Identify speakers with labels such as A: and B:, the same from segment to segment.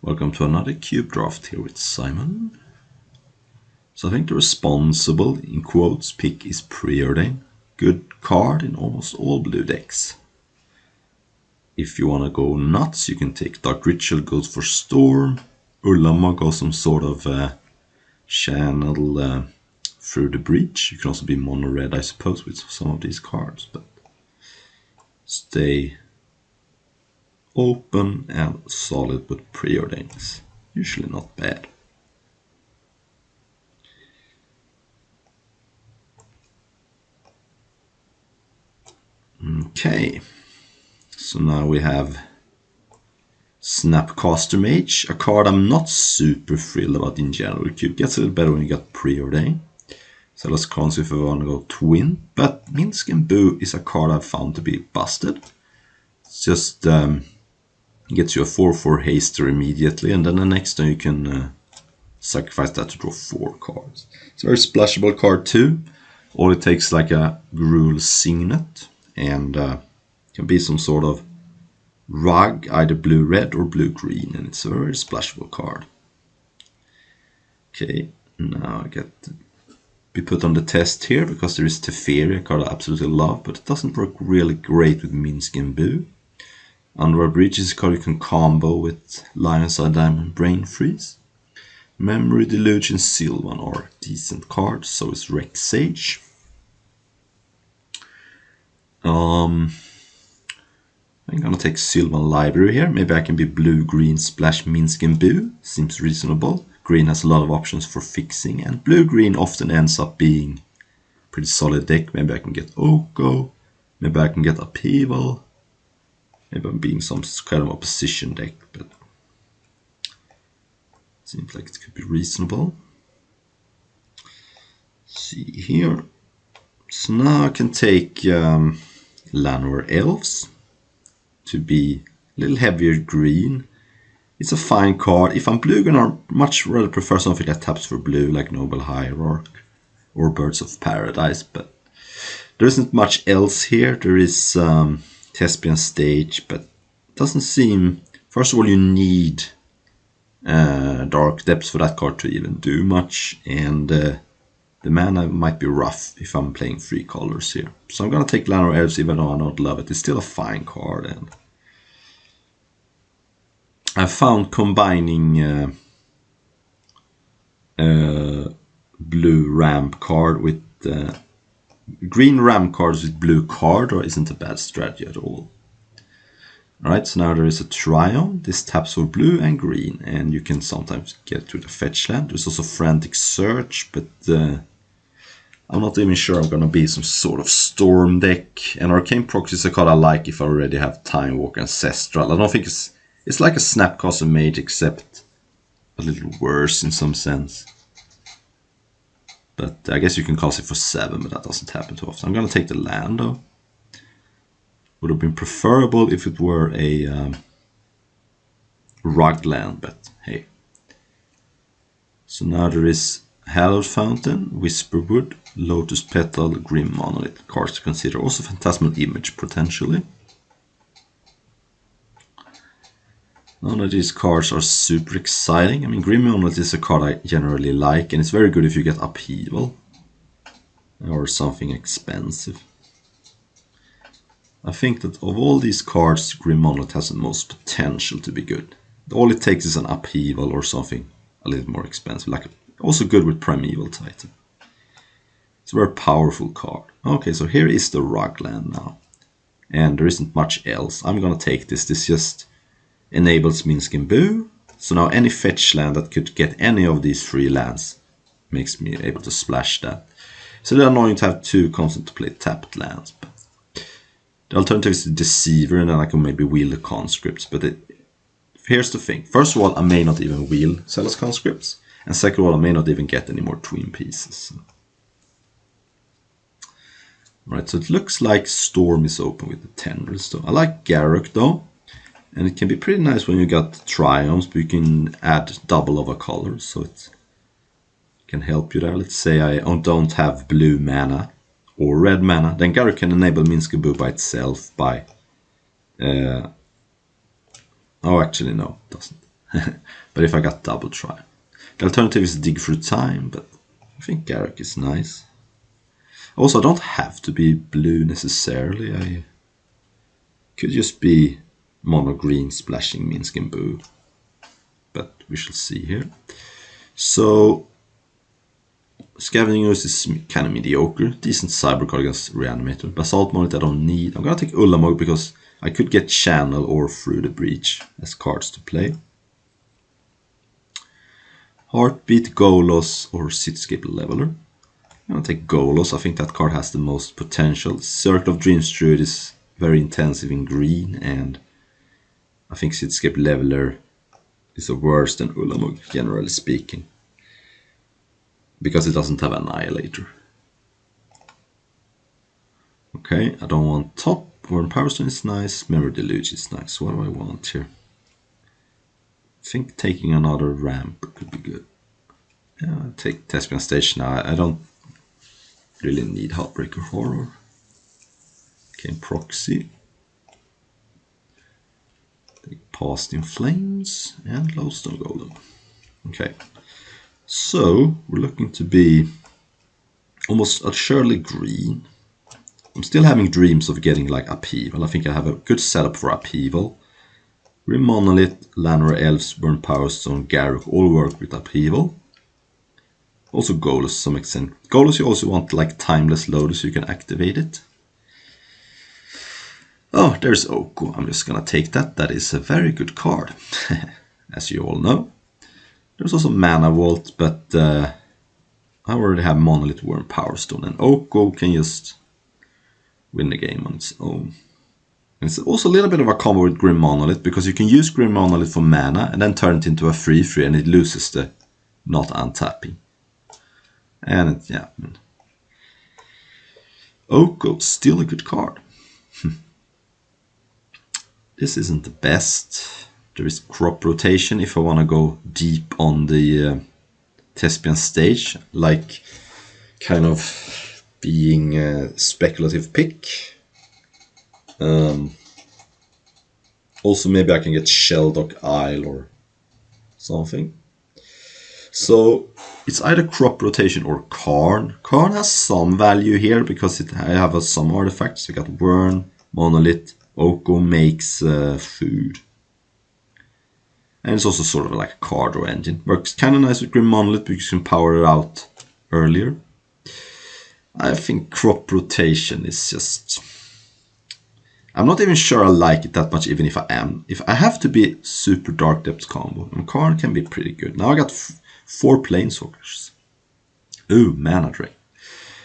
A: Welcome to another cube draft here with Simon. So I think the responsible, in quotes, pick is Preordain. Good card in almost all blue decks. If you want to go nuts, you can take Dark Ritual, goes for Storm. Ullama goes some sort of channel through the breach. You can also be mono red, I suppose, with some of these cards, but stay open and solid with Preordains. Usually not bad. Okay, so now we have Snapcaster Mage, a card I'm not super thrilled about in general. Cube gets a little better when you got Preordain. So let's consider if we want to go Twin, but Minsk and Boo is a card I've found to be busted. It's just gets you a 4/4 haster immediately, and then the next time you can sacrifice that to draw 4 cards. It's a very splashable card too. All it takes is like a Gruul Signet, and can be some sort of rug, either blue-red or blue-green, and it's a very splashable card. Okay, now I get to be put on the test here because there is Teferi, a card I absolutely love, but it doesn't work really great with Minsk and Boo. Underworld Breach is a card you can combo with Lion's Eye Diamond Brain Freeze. Memory Deluge and Sylvan are decent cards, so is Rex Sage. I'm gonna take Sylvan Library here. Maybe I can be blue-green splash Minsk and Boo. Seems reasonable. Green has a lot of options for fixing, and blue-green often ends up being a pretty solid deck. Maybe I can get Oko. Maybe I can get Upheaval. Maybe I'm being some kind of opposition deck, but seems like it could be reasonable. Let's see here. So now I can take Llanowar Elves to be a little heavier green. It's a fine card. If I'm blue, I much rather prefer something that taps for blue, like Noble Hierarch or Birds of Paradise, but there isn't much else here. There is Thespian Stage, but it doesn't seem... First of all, you need Dark Depths for that card to even do much, and the mana might be rough if I'm playing 3 colors here. So I'm gonna take Llanowar Elves even though I don't love it. It's still a fine card, and I found combining blue ramp card with green ramp cards with blue card or isn't a bad strategy at all. Alright, so now there is a Triumph. This taps for blue and green, and you can sometimes get to the fetch land. There's also Frantic Search, but I'm not even sure I'm gonna be some sort of Storm deck. And Arcane Proxy is a card I like if I already have Time Walk Ancestral. I don't think it's like a Snapcaster Mage, except a little worse in some sense. But I guess you can cast it for 7, but that doesn't happen too often. I'm gonna take the land though. Would have been preferable if it were a rug land, but hey. So now there is Hallowed Fountain, Whisperwood, Lotus Petal, Grim Monolith. Cards to consider. Also Phantasmal Image potentially. None of these cards are super exciting. I mean, Grim Monolith is a card I generally like, and it's very good if you get Upheaval or something expensive. I think that of all these cards, Grim Monolith has the most potential to be good. All it takes is an Upheaval or something a little more expensive, like also good with Primeval Titan. It's a very powerful card. Okay, so here is the rug land now, and there isn't much else. I'm gonna take this. This just enables Minsk and Boo. So now any fetch land that could get any of these 3 lands makes me able to splash that. It's a little annoying to have 2 constant to play tapped lands. But the alternative is the Deceiver, and then I can maybe wheel the conscripts. But here's the thing. First of all, I may not even wheel Zealous Conscripts. And second of all, I may not even get any more twin pieces. Alright, so it looks like Storm is open with the Tendrils though. I like Garruk though. And it can be pretty nice when you got Triumphs, but you can add double of a color, so it can help you there. Let's say I don't have blue mana or red mana, then Garruk can enable Minsk and Boo by itself by... oh, actually no, it doesn't. But if I got double try. The alternative is Dig Through Time, but I think Garruk is nice. Also, I don't have to be blue necessarily. I could just be mono green splashing Minsk and Boo. But we shall see here. So, Scavenging Ooze is kind of mediocre. Decent cyber card against Reanimator. Basalt Monolith I don't need. I'm gonna take Ulamog because I could get Channel or Through the Breach as cards to play. Heartbeat, Golos, or Cityscape Leveler. I'm gonna take Golos. I think that card has the most potential. Circle of Dreams Druid is very intensive in green, and I think Cityscape Leveler is worse than Ulamog, generally speaking, because it doesn't have Annihilator. Okay, I don't want top. Warren Power Stone is nice. Memory Deluge is nice. What do I want here? I think taking another ramp could be good. Yeah, I'll take Thespian Stage now. I don't really need Heartbreaker Horror. Okay, Proxy. Take Past in Flames and Lodestone Golem. Okay, so we're looking to be almost surely green. I'm still having dreams of getting like Upheaval. I think I have a good setup for Upheaval. Grim Monolith, Llanowar Elves, Burn Power Stone, Garruk all work with Upheaval. Also Golos to some extent. Golos you also want like Timeless Lotus so you can activate it. Oh, there's Oko. I'm just gonna take that. That is a very good card, as you all know. There's also Mana Vault, but I already have Monolith, Worm, Power Stone, and Oko can just win the game on its own. And it's also a little bit of a combo with Grim Monolith, because you can use Grim Monolith for mana and then turn it into a 3/3 and it loses the not untapping. And it, yeah, Oko, still a good card. This isn't the best. There is Crop Rotation if I want to go deep on the Thespian Stage, like kind of being a speculative pick. Also maybe I can get Shelldock Isle or something. So it's either Crop Rotation or Karn. Karn has some value here because I have some artifacts. I got Wurn, Monolith, Oko makes food. And it's also sort of like a card draw engine. Works kind of nice with Grim Monolith because you can power it out earlier. I think Crop Rotation is just... I'm not even sure I like it that much, even if I am. If I have to be super Dark Depths combo, and Karn can be pretty good. Now I got 4 Planeswalkers. Ooh, Mana Drain.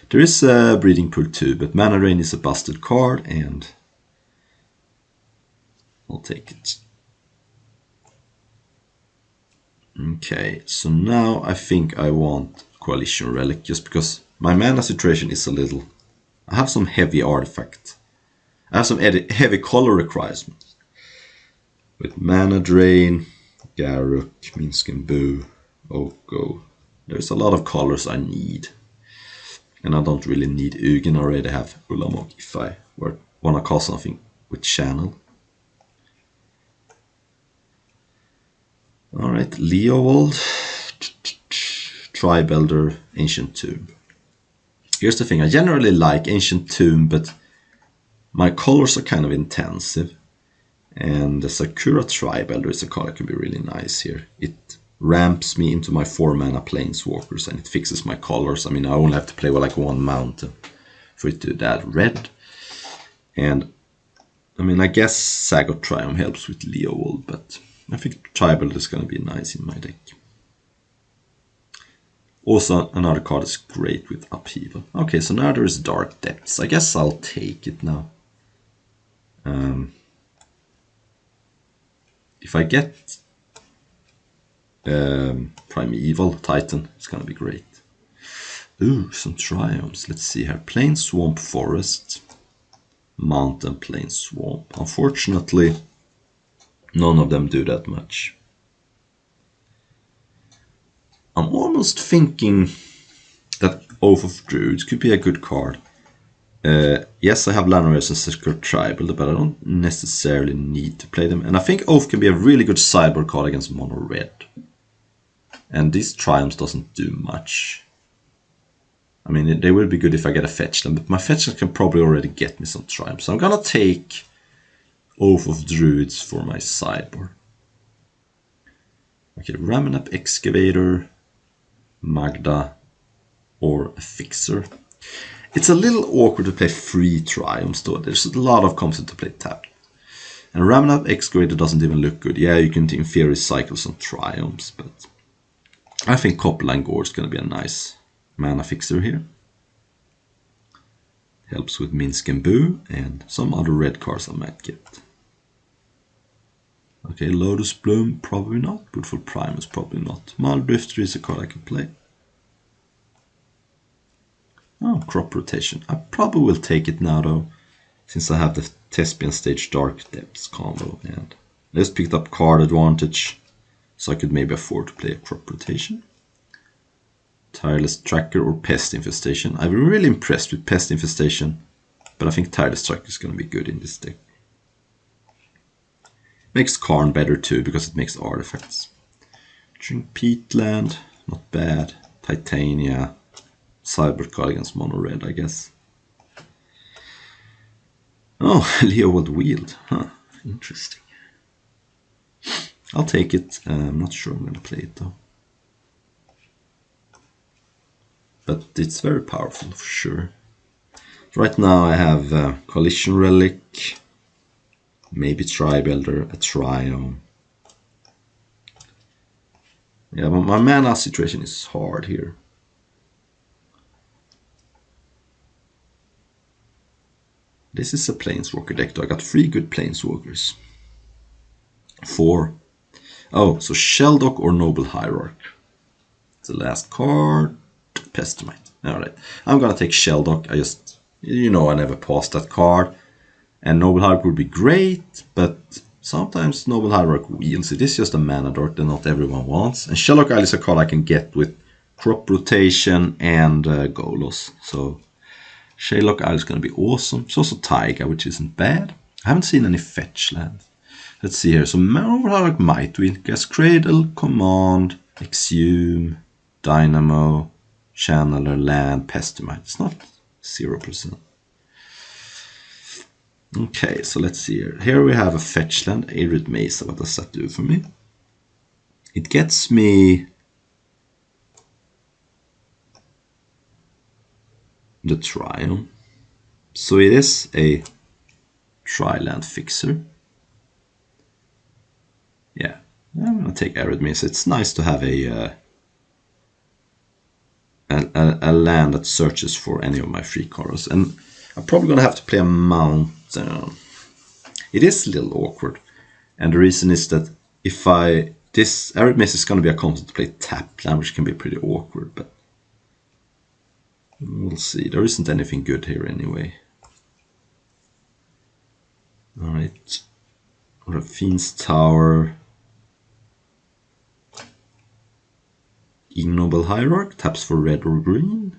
A: There is a Breeding Pool too, but Mana Drain is a busted card, and I'll take it. Okay, so now I think I want Coalition Relic, just because my mana situation is a little... I have some heavy artifact. I have some heavy color requirements. With Mana Drain, Garruk, Minsk and Boo, Oko. There's a lot of colors I need. And I don't really need Ugin, I already have Ulamog if I want to call something with Channel. Alright, Leovold, Tribelder, Ancient Tomb. Here's the thing, I generally like Ancient Tomb, but my colors are kind of intensive. And the Sakura Tribelder is a card that can be really nice here. It ramps me into my 4 mana Planeswalkers and it fixes my colors. I mean, I only have to play with like 1 mountain for it to do that red. And I mean, I guess Sagot Triumph helps with Leovold, but I think Tribal is going to be nice in my deck. Also, another card is great with Upheaval. Okay, so now there is Dark Depths. I guess I'll take it now. If I get Primeval Titan, it's going to be great. Ooh, some Triumphs. Let's see here. Plain Swamp Forest. Mountain Plain Swamp. Unfortunately, none of them do that much. I'm almost thinking that Oath of Druids could be a good card. Yes, I have land rares and Secret Tribal, but I don't necessarily need to play them. And I think Oath can be a really good sideboard card against mono red. And these Triumphs doesn't do much. I mean, they will be good if I get a fetch them, but my fetch can probably already get me some Triumphs. So I'm gonna take Oath of Druids for my sideboard. Okay, Raminap Excavator, Magda, or a Fixer. It's a little awkward to play 3 Triumphs though. There's a lot of comes into play tapped. And Raminap Excavator doesn't even look good. Yeah, you can in theory cycle some Triumphs, but I think Copperline Gore is going to be a nice mana fixer here. Helps with Minsk and Boo and some other red cards I might get. Okay, Lotus Bloom, probably not. Beautiful Primus, probably not. Maldrifter is a card I can play. Oh, Crop Rotation. I probably will take it now though, since I have the Thespian Stage Dark Depths combo. And I just picked up card advantage, so I could maybe afford to play a Crop Rotation. Tireless Tracker or Pest Infestation. I've been really impressed with Pest Infestation, but I think Tireless Tracker is going to be good in this deck. Makes Karn better too, because it makes artifacts. Drink Peatland, not bad. Titania, Cyber card against mono red, I guess. Oh, Leowold Wield, huh, interesting. I'll take it. I'm not sure I'm going to play it though. But it's very powerful for sure. Right now I have Coalition Relic, maybe Tribuilder, a Triome. Yeah, but my mana situation is hard here. This is a Planeswalker deck though. I got 3 good Planeswalkers. 4. Oh, so Sheldock or Noble Hierarch. It's the last card. Pestimite. Alright. I'm gonna take Sheldock. I just, I never passed that card. And Noble Hierarch would be great, but sometimes Noble Hierarch wields it. It's just a mana dart that not everyone wants. And Sheldock Isle is a card I can get with Crop Rotation and Golos. So Sheldock Isle is going to be awesome. It's also Taiga, which isn't bad. I haven't seen any fetch lands. Let's see here. So Noble Hierarch might win. Guess Cradle, Command, Exhume, Dynamo, Channeler, Land, Pestimite. It's not 0%. Okay, so let's see here. Here we have a fetch land, Arid Mesa. What does that do for me? It gets me the Triumph. So it is a Tri-land fixer. Yeah, I'm gonna take Arid Mesa. It's nice to have a land that searches for any of my free colors, and I'm probably gonna have to play a mountain. It is a little awkward, and the reason is that if this Arid Mesa is gonna be a concept to play tap land, which can be pretty awkward, but we'll see. There isn't anything good here anyway. Alright. Or a Fiend's Tower. Ignoble Hierarch. Taps for red or green.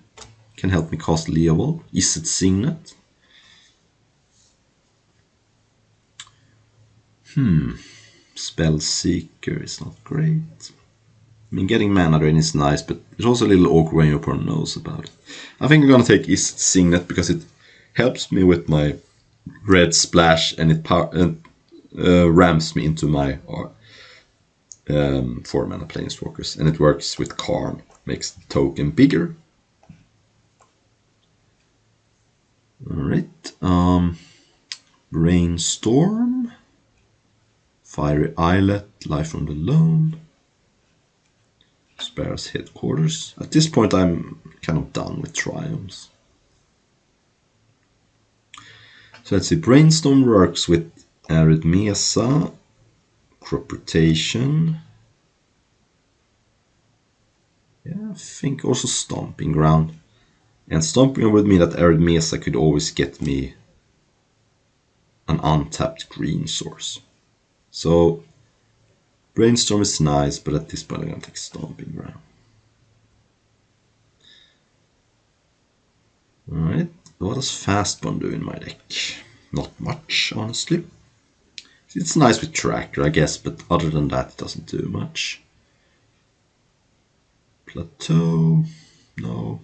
A: Can help me cast Leovold. Is it Signet? Spell Seeker is not great. I mean, getting mana drain is nice, but it's also a little awkward when your opponent knows about it. I think I'm gonna take Is it Signet because it helps me with my red splash, and it rams me into my 4-mana Planeswalkers, and it works with Karn, makes the token bigger. Alright, Brainstorm, Fiery Islet, Life from the Loam, Sparrow's Headquarters. At this point I'm kind of done with Triumphs. So let's see, Brainstorm works with Arid Mesa, Crop Rotation. Yeah, I think also Stomping Ground. And Stomping Ground would mean that Arid Mesa could always get me an untapped green source. So Brainstorm is nice, but at this point I'm going to take Stomping Ground. Alright, What does Fastborn do in my deck? Not much, honestly. It's nice with Tracker, I guess, but other than that, it doesn't do much. Plateau, no.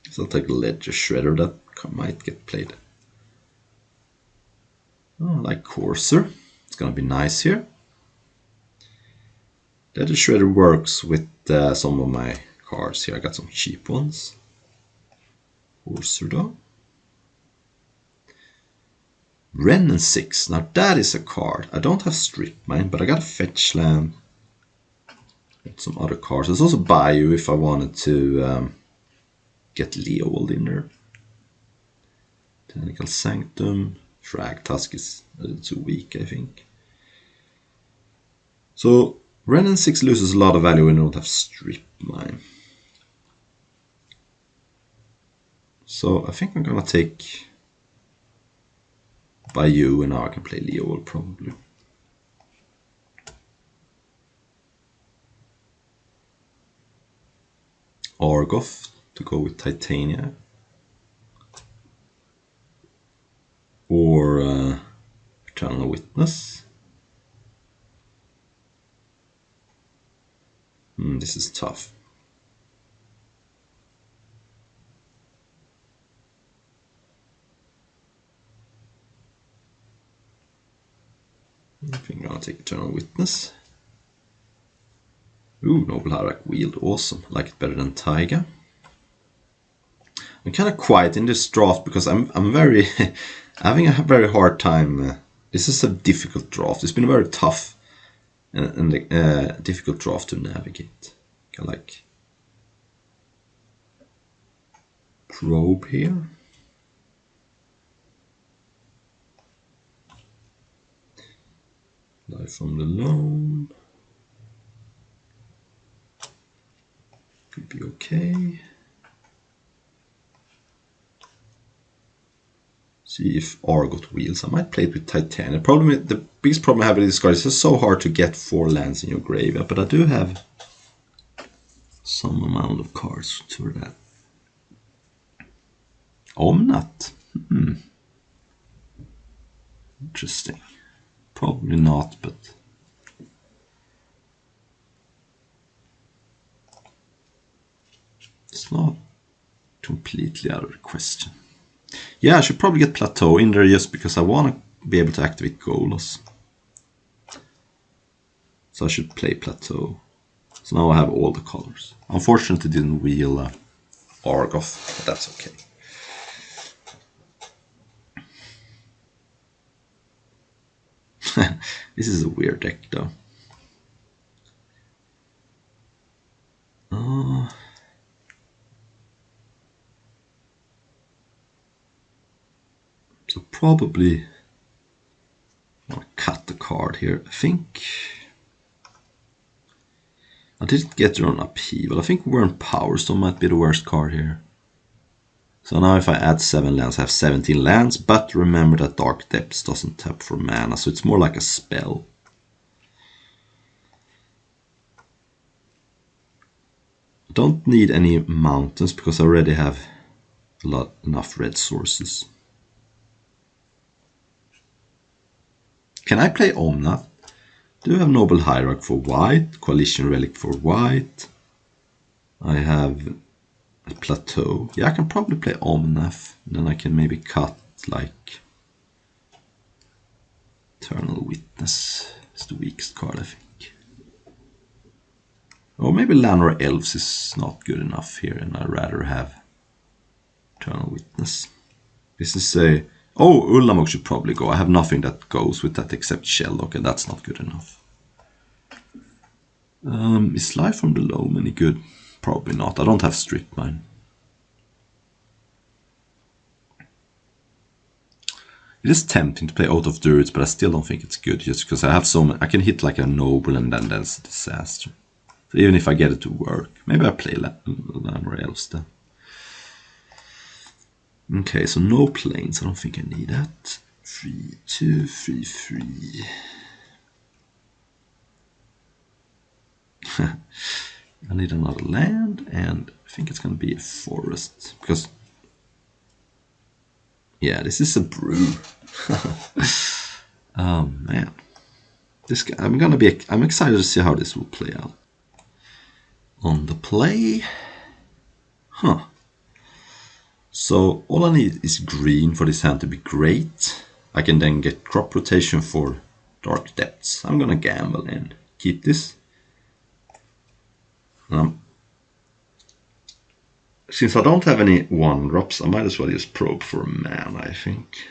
A: So I'll take a Ledger Shredder, that might get played. Oh, I like Courser, it's gonna be nice here. Ledger Shredder works with some of my cards here. I got some cheap ones. Courser though. Wrenn and 6, now that is a card. I don't have Strip Mine, but I got a Fetch Land. Got some other cards. There's also Bayou if I wanted to get Leovold in there. Technical Sanctum. Frag Tusk is a little too weak, I think. So Wrenn and 6 loses a lot of value when you don't have Strip Mine. So I think I'm gonna take Bayou, and now I can play Leovold probably. Argoth to go with Titania. Or Eternal Witness. This is tough. I think I'm gonna take Eternal Witness. Ooh, Noble Hierarch Wield, awesome. I like it better than Taiga. I'm kind of quiet in this draft because I'm very having a very hard time. This is a difficult draft. It's been a very tough and difficult draft to navigate. I like Probe here. Life from the Loan. Could be okay. See if Argoth Wheels. I might play it with Titania. The biggest problem I have with this card is it's so hard to get 4 lands in your graveyard, but I do have some amount of cards to that. Omnat. Interesting. Probably not, but it's not completely out of the question. Yeah, I should probably get Plateau in there just because I want to be able to activate Golos. So I should play Plateau. So now I have all the colors. Unfortunately, didn't wheel Argoth, but that's okay. This is a weird deck, though. So probably I'll cut the card here. I think I didn't get her on Upheaval. I think Wurm Power Stone might be the worst card here. So now if I add 7 lands, I have 17 lands, but remember that Dark Depths doesn't tap for mana, so it's more like a spell. I don't need any mountains because I already have enough red sources. Can I play Omnath? Do have Noble Hierarch for white, Coalition Relic for white. I have a Plateau. Yeah, I can probably play Omnath. Then I can maybe cut like Eternal Witness. It's the weakest card, I think. Or maybe Llanowar Elves is not good enough here, and I'd rather have Eternal Witness. This is a... Oh, Ulamog should probably go. I have nothing that goes with that except Shelldock, and that's not good enough. Is Life from the Loam any good? Probably not. I don't have Strip Mine. It is tempting to play Oath of Druids, but I still don't think it's good just because I have so many. I can hit like a Noble and then that's a disaster. So even if I get it to work, maybe I play Llanowar Elves then. Okay, so no planes. I don't think I need that. 3, 2, 3, 3. I need another land And I think it's going to be a forest, because yeah, this is a brew. Oh man, this guy, I'm excited to see how this will play out. On the play, so all I need is green for this hand to be great. I can then get crop rotation for Dark Depths. I'm gonna gamble and keep this. Since I don't have any 1-drops, I might as well just probe for a mana, I think.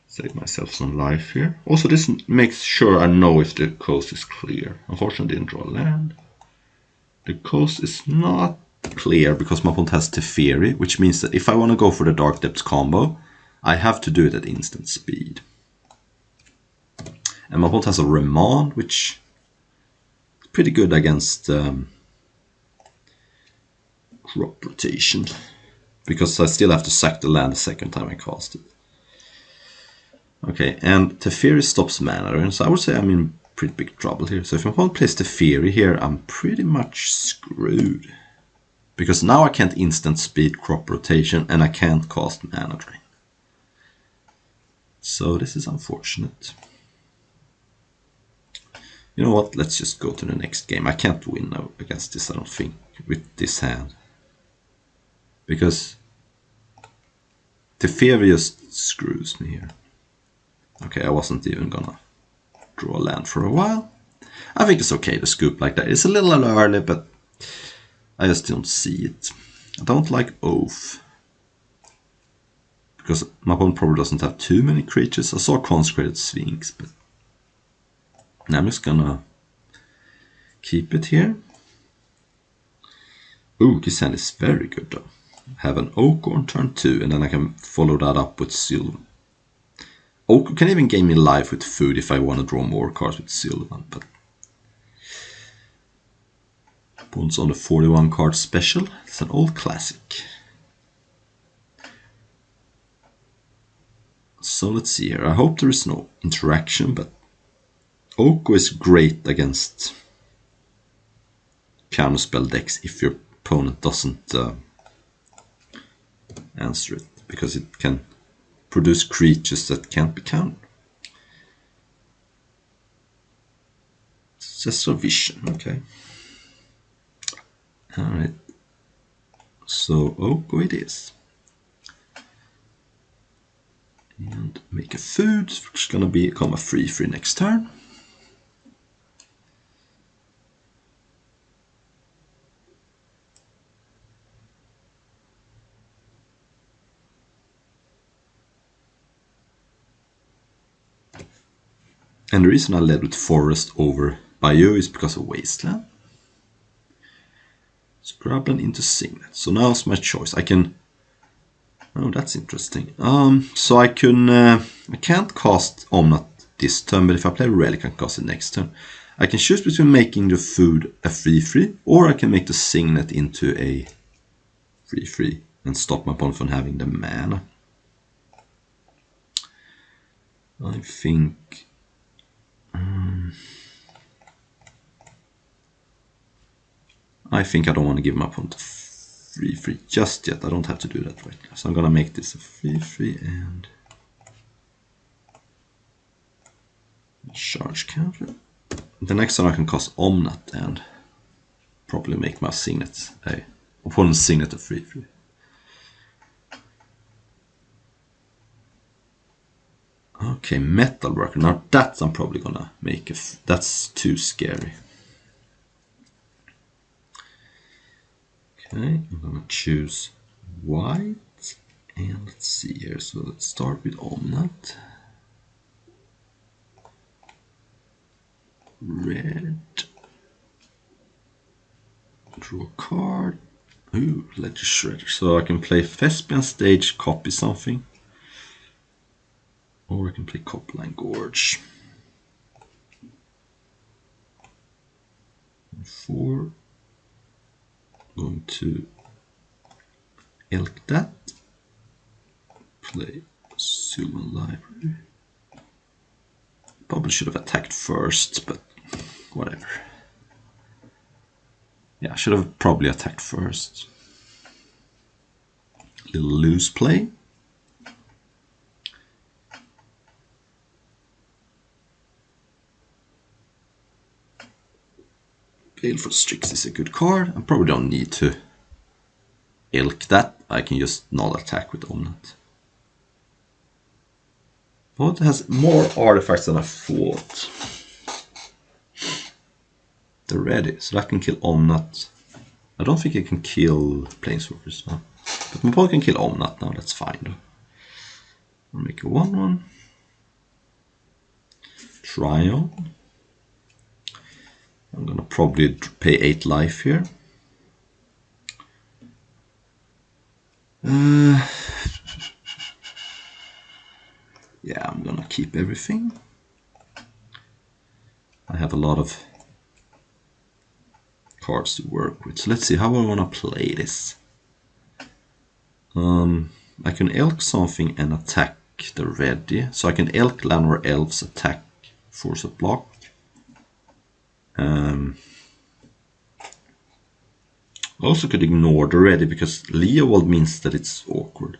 A: Save myself some life here. Also, this makes sure I know if the coast is clear. Unfortunately, I didn't draw land. The coast is not clear because my opponent has Teferi, which means that if I want to go for the Dark Depths combo, I have to do it at instant speed. And my opponent has a Remand, which is pretty good against crop rotation, because I still have to sack the land the second time I cast it. Okay, and Teferi stops mana drain, so I would say I'm in pretty big trouble here. So if my opponent plays Teferi here, I'm pretty much screwed. Because now I can't instant speed crop rotation and I can't cast mana drain. So this is unfortunate. You know what, let's just go to the next game. I can't win now against this, I don't think, with this hand. Because Teferi just screws me here. Okay, I wasn't even gonna draw land for a while. I think it's okay to scoop like that. It's a little early, but I just don't see it. I don't like Oath, because my opponent probably doesn't have too many creatures. I saw Consecrated Sphinx, but I'm just gonna keep it here. Ooh, this hand is very good though. Have an Oak on turn 2, and then I can follow that up with Sylvan. Oak can even gain me life with food if I want to draw more cards with Sylvan, but opponent's on the 41 card special. It's an old classic. So let's see here. I hope there is no interaction, but Oko is great against piano spell decks if your opponent doesn't answer it, because it can produce creatures that can't be countered. It's just a vision, okay. Alright. So Oko it is. And make a food, which is gonna become a 3/3 next turn. And the reason I led with Forest over Bayou is because of Wasteland. Scrubland into Signet. So now's my choice. I can... Oh, that's interesting. So I can't cast Omnat this turn, but if I play Relic, I can cast it next turn. I can choose between making the food a 3/3, or I can make the Signet into a 3/3 and stop my opponent from having the mana. I think... I don't want to give my opponent a 3/3 just yet. I don't have to do that right now. So I'm gonna make this a 3/3 and charge counter. The next time I can cast Omnat and probably make my Signet opponent's Signet a 3/3. Okay, Metalworker. Now that I'm probably gonna make that's too scary. Okay, I'm gonna choose white, and let's see here. So let's start with Omnat. Red. Draw a card. Ooh, Ledger Shredder. So I can play Thespian Stage, copy something. Or I can play Copperline Gorge. 4. Going to elk that. Play Sylvan Library. Probably should have attacked first, but whatever. Yeah, I should have probably attacked first. Little loose play. Baleful Strix is a good card. I probably don't need to ilk that. I can just not attack with Omnat. But it has more artifacts than I thought. They're ready, so that can kill Omnat. I don't think it can kill planeswalkers now. But my opponent can kill Omnat now, that's fine though. I'll make a 1/1. Tryon. I'm gonna probably pay 8 life here. Yeah, I'm gonna keep everything. I have a lot of cards to work with. So let's see how I wanna play this. I can elk something and attack the ready. So I can elk land or elves attack force of block. Also could ignore the ready because Leovold means that it's awkward.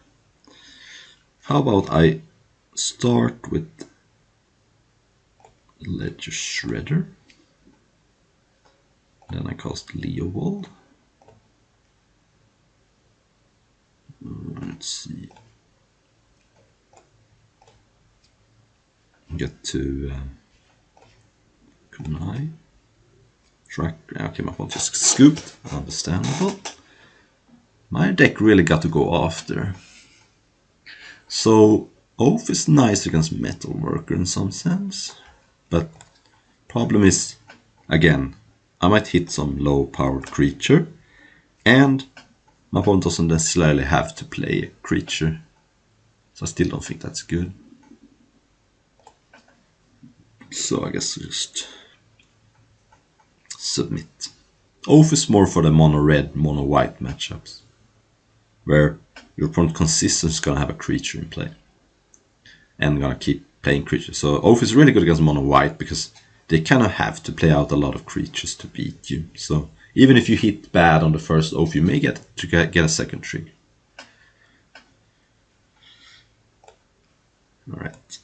A: How about I start with Ledger Shredder. Then I cast Leovold. Let's see. Get to Kunai. Track. Okay, my opponent just scooped. Understandable. My deck really got to go after. So Oath is nice against Metalworker in some sense, but problem is, again, I might hit some low-powered creature, and my opponent doesn't necessarily have to play a creature, so I still don't think that's good. So I guess just submit. Oath is more for the mono-red, mono-white matchups, where your opponent consistently is gonna have a creature in play, and gonna keep playing creatures. So Oath is really good against mono-white because they kind of have to play out a lot of creatures to beat you. So even if you hit bad on the first Oath, you may get a second trigger. All right.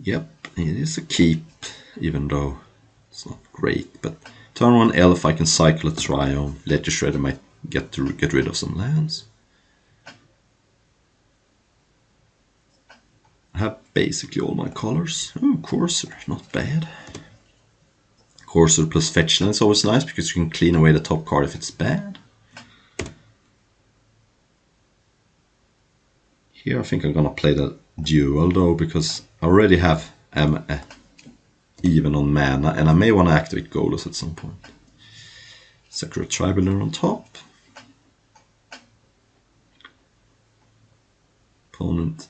A: Yep, it is a keep, even though it's not great. But turn 1 elf, I can cycle a Tryon. Ledger Shredder might get rid of some lands. I have basically all my colors. Oh, Courser, not bad. Courser plus fetch land is always nice because you can clean away the top card if it's bad. Here I think I'm gonna play the dual though, because I already have even on mana, and I may want to activate Golos at some point. Sakura Tribular on top. Opponent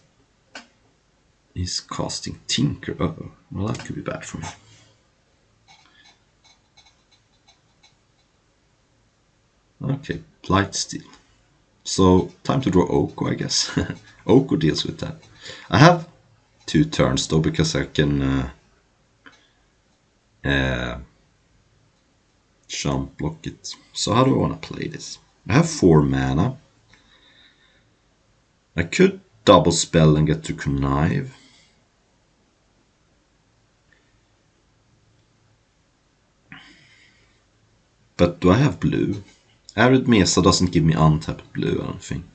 A: is casting Tinker. Uh-oh. Well, that could be bad for me. Okay, Blightsteel. So, time to draw Oko, I guess. Oko deals with that. I have 2 turns though, because I can jump block it. So how do I want to play this? I have 4 mana. I could double spell and get to Connive. But do I have blue? Arid Mesa doesn't give me untapped blue, I don't think.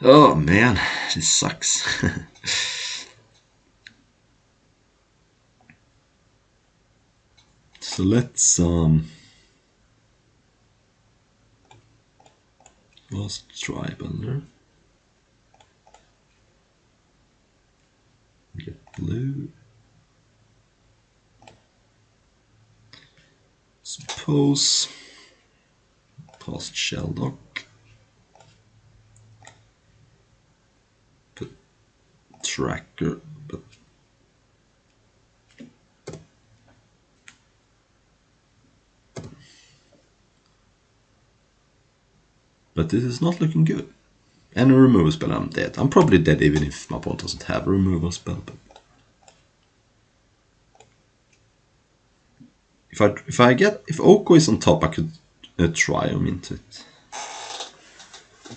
A: Oh man, this sucks. So let's Lost Tribular. Get blue. Suppose past Shelldock. Put Tracker, but But this is not looking good. Any removal spell, I'm dead. I'm probably dead even if my opponent doesn't have a removal spell. But if Oko is on top, I could try him into it.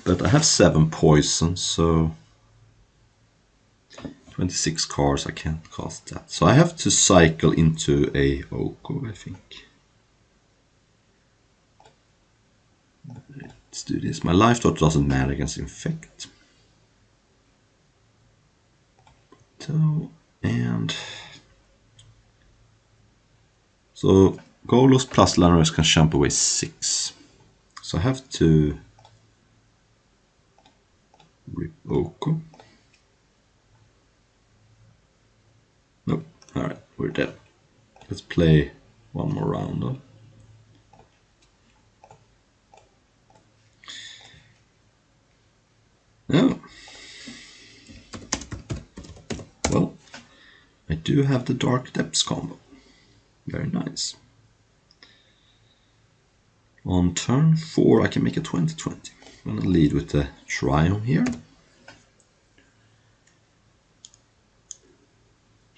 A: But I have 7 poison, so 26 cards, I can't cast that. So I have to cycle into a Oko, I think. Let's do this. My life dot doesn't matter against infect. And so Golos plus Lanros can jump away 6. So I have to rip Oko. Nope. Alright, we're dead. Let's play one more round though. Oh. Well, I do have the Dark Depths combo. Very nice. On turn 4 I can make a 20/20. I'm gonna lead with the Triumph here.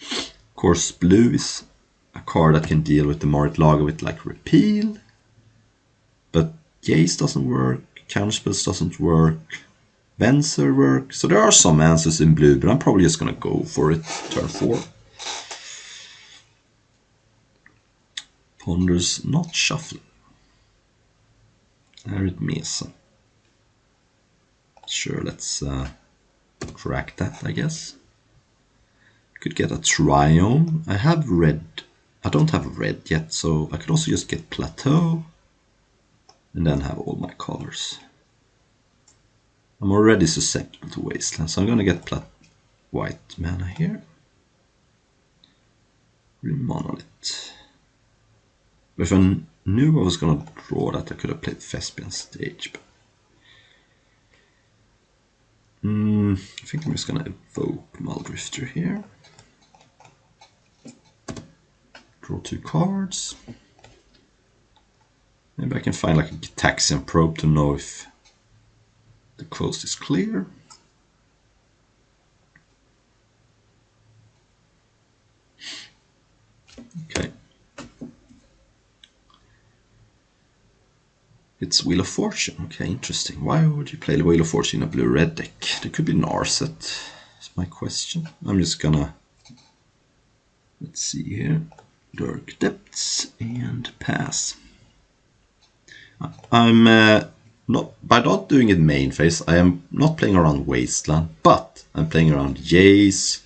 A: Of course, blue is a card that can deal with the Marit Lager with like repeal. But Jace doesn't work, Counterspells doesn't work, Venser work. So there are some answers in blue, but I'm probably just gonna go for it turn 4. Ponders not shuffling. Arid Mesa. Sure, let's crack that, I guess. Could get a Triome. I have red. I don't have red yet, so I could also just get Plateau. And then have all my colors. I'm already susceptible to Wasteland, so I'm gonna get white mana here. Green Monolith. If I knew I was gonna draw that, I could have played Thespian Stage. But I think I'm just gonna evoke Muldrifter here. Draw 2 cards. Maybe I can find like a Gitaxian Probe to know if the coast is clear. Okay. It's Wheel of Fortune. Okay, interesting. Why would you play the Wheel of Fortune in a blue-red deck? There could be Narset, is my question. I'm just gonna... Let's see here. Dark Depths and pass. I'm by not doing it main phase, I am not playing around Wasteland, but I'm playing around Jace,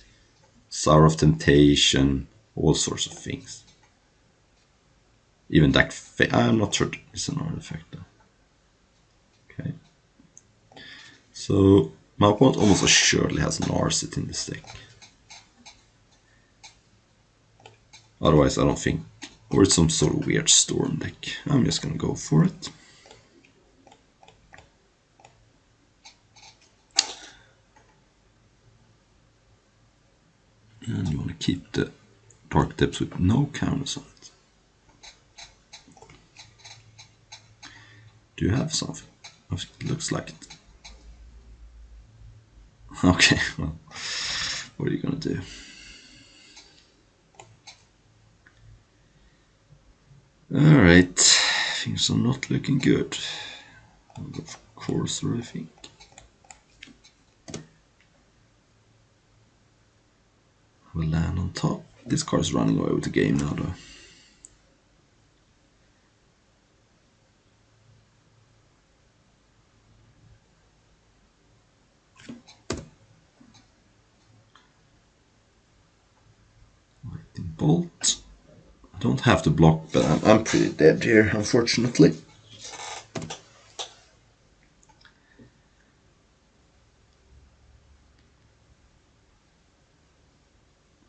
A: Sour of Temptation, all sorts of things. Even that, I'm not sure it's an artifact though. Okay. So my opponent almost assuredly has an Narset in this deck. Otherwise I don't think, or it's some sort of weird storm deck. I'm just gonna go for it. And you want to keep the Dark Depths with no counters on it. Do you have something? It looks like it. Okay, well, what are you gonna do? Alright, things are not looking good. Of course, I think. We'll land on top. This card is running away with the game now though. Lightning Bolt. I don't have to block, but I'm pretty dead here, unfortunately.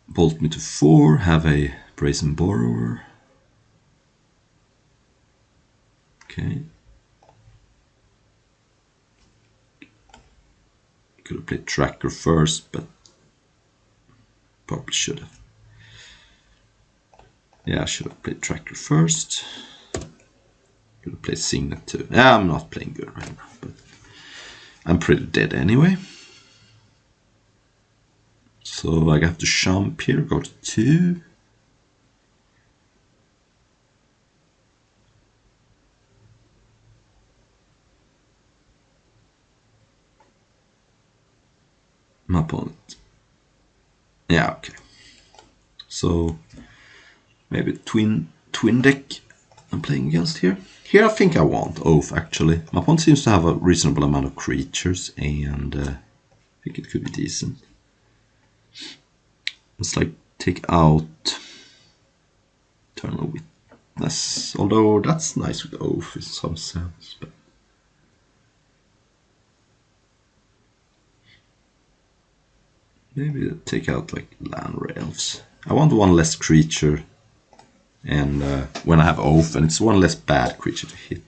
A: Bolt me to 4, have a Brazen Borrower. Okay. Could have played Tracker first, but probably should have. Yeah, I should have played Tracker first. Could have played Signet too. Yeah, I'm not playing good right now, but I'm pretty dead anyway. So I have to jump here, go to 2. My opponent. Yeah, okay. So maybe twin deck I'm playing against here. Here I think I want Oath actually. My opponent seems to have a reasonable amount of creatures, and I think it could be decent. It's like take out Eternal Witness, although that's nice with Oath in some sense. But maybe take out like land elves. I want one less creature, and when I have Oath, and it's one less bad creature to hit.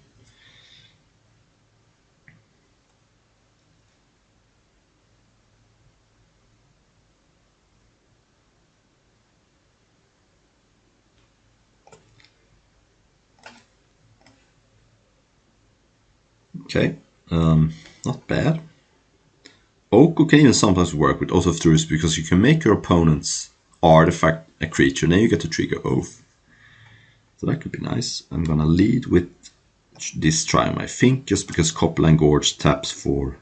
A: Okay, not bad. Oko can even sometimes work with Oath of Truth because you can make your opponent's artifact a creature, and then you get to trigger Oath. So that could be nice. I'm gonna lead with this Triumph, I think, just because Copperline Gorge taps for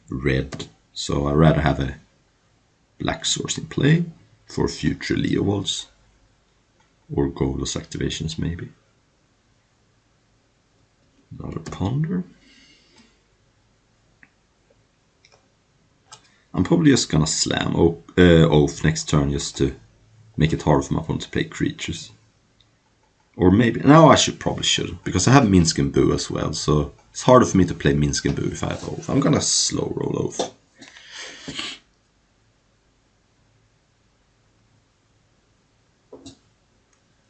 A: red. So I'd rather have a black source in play for future Leovolds or Golos activations, maybe. Another Ponder. I'm probably just gonna slam Oath next turn just to make it hard for my opponent to play creatures. Or maybe, no, I probably shouldn't, because I have Minsk and Boo as well, so it's harder for me to play Minsk and Boo if I have Oath. I'm gonna slow roll Oath.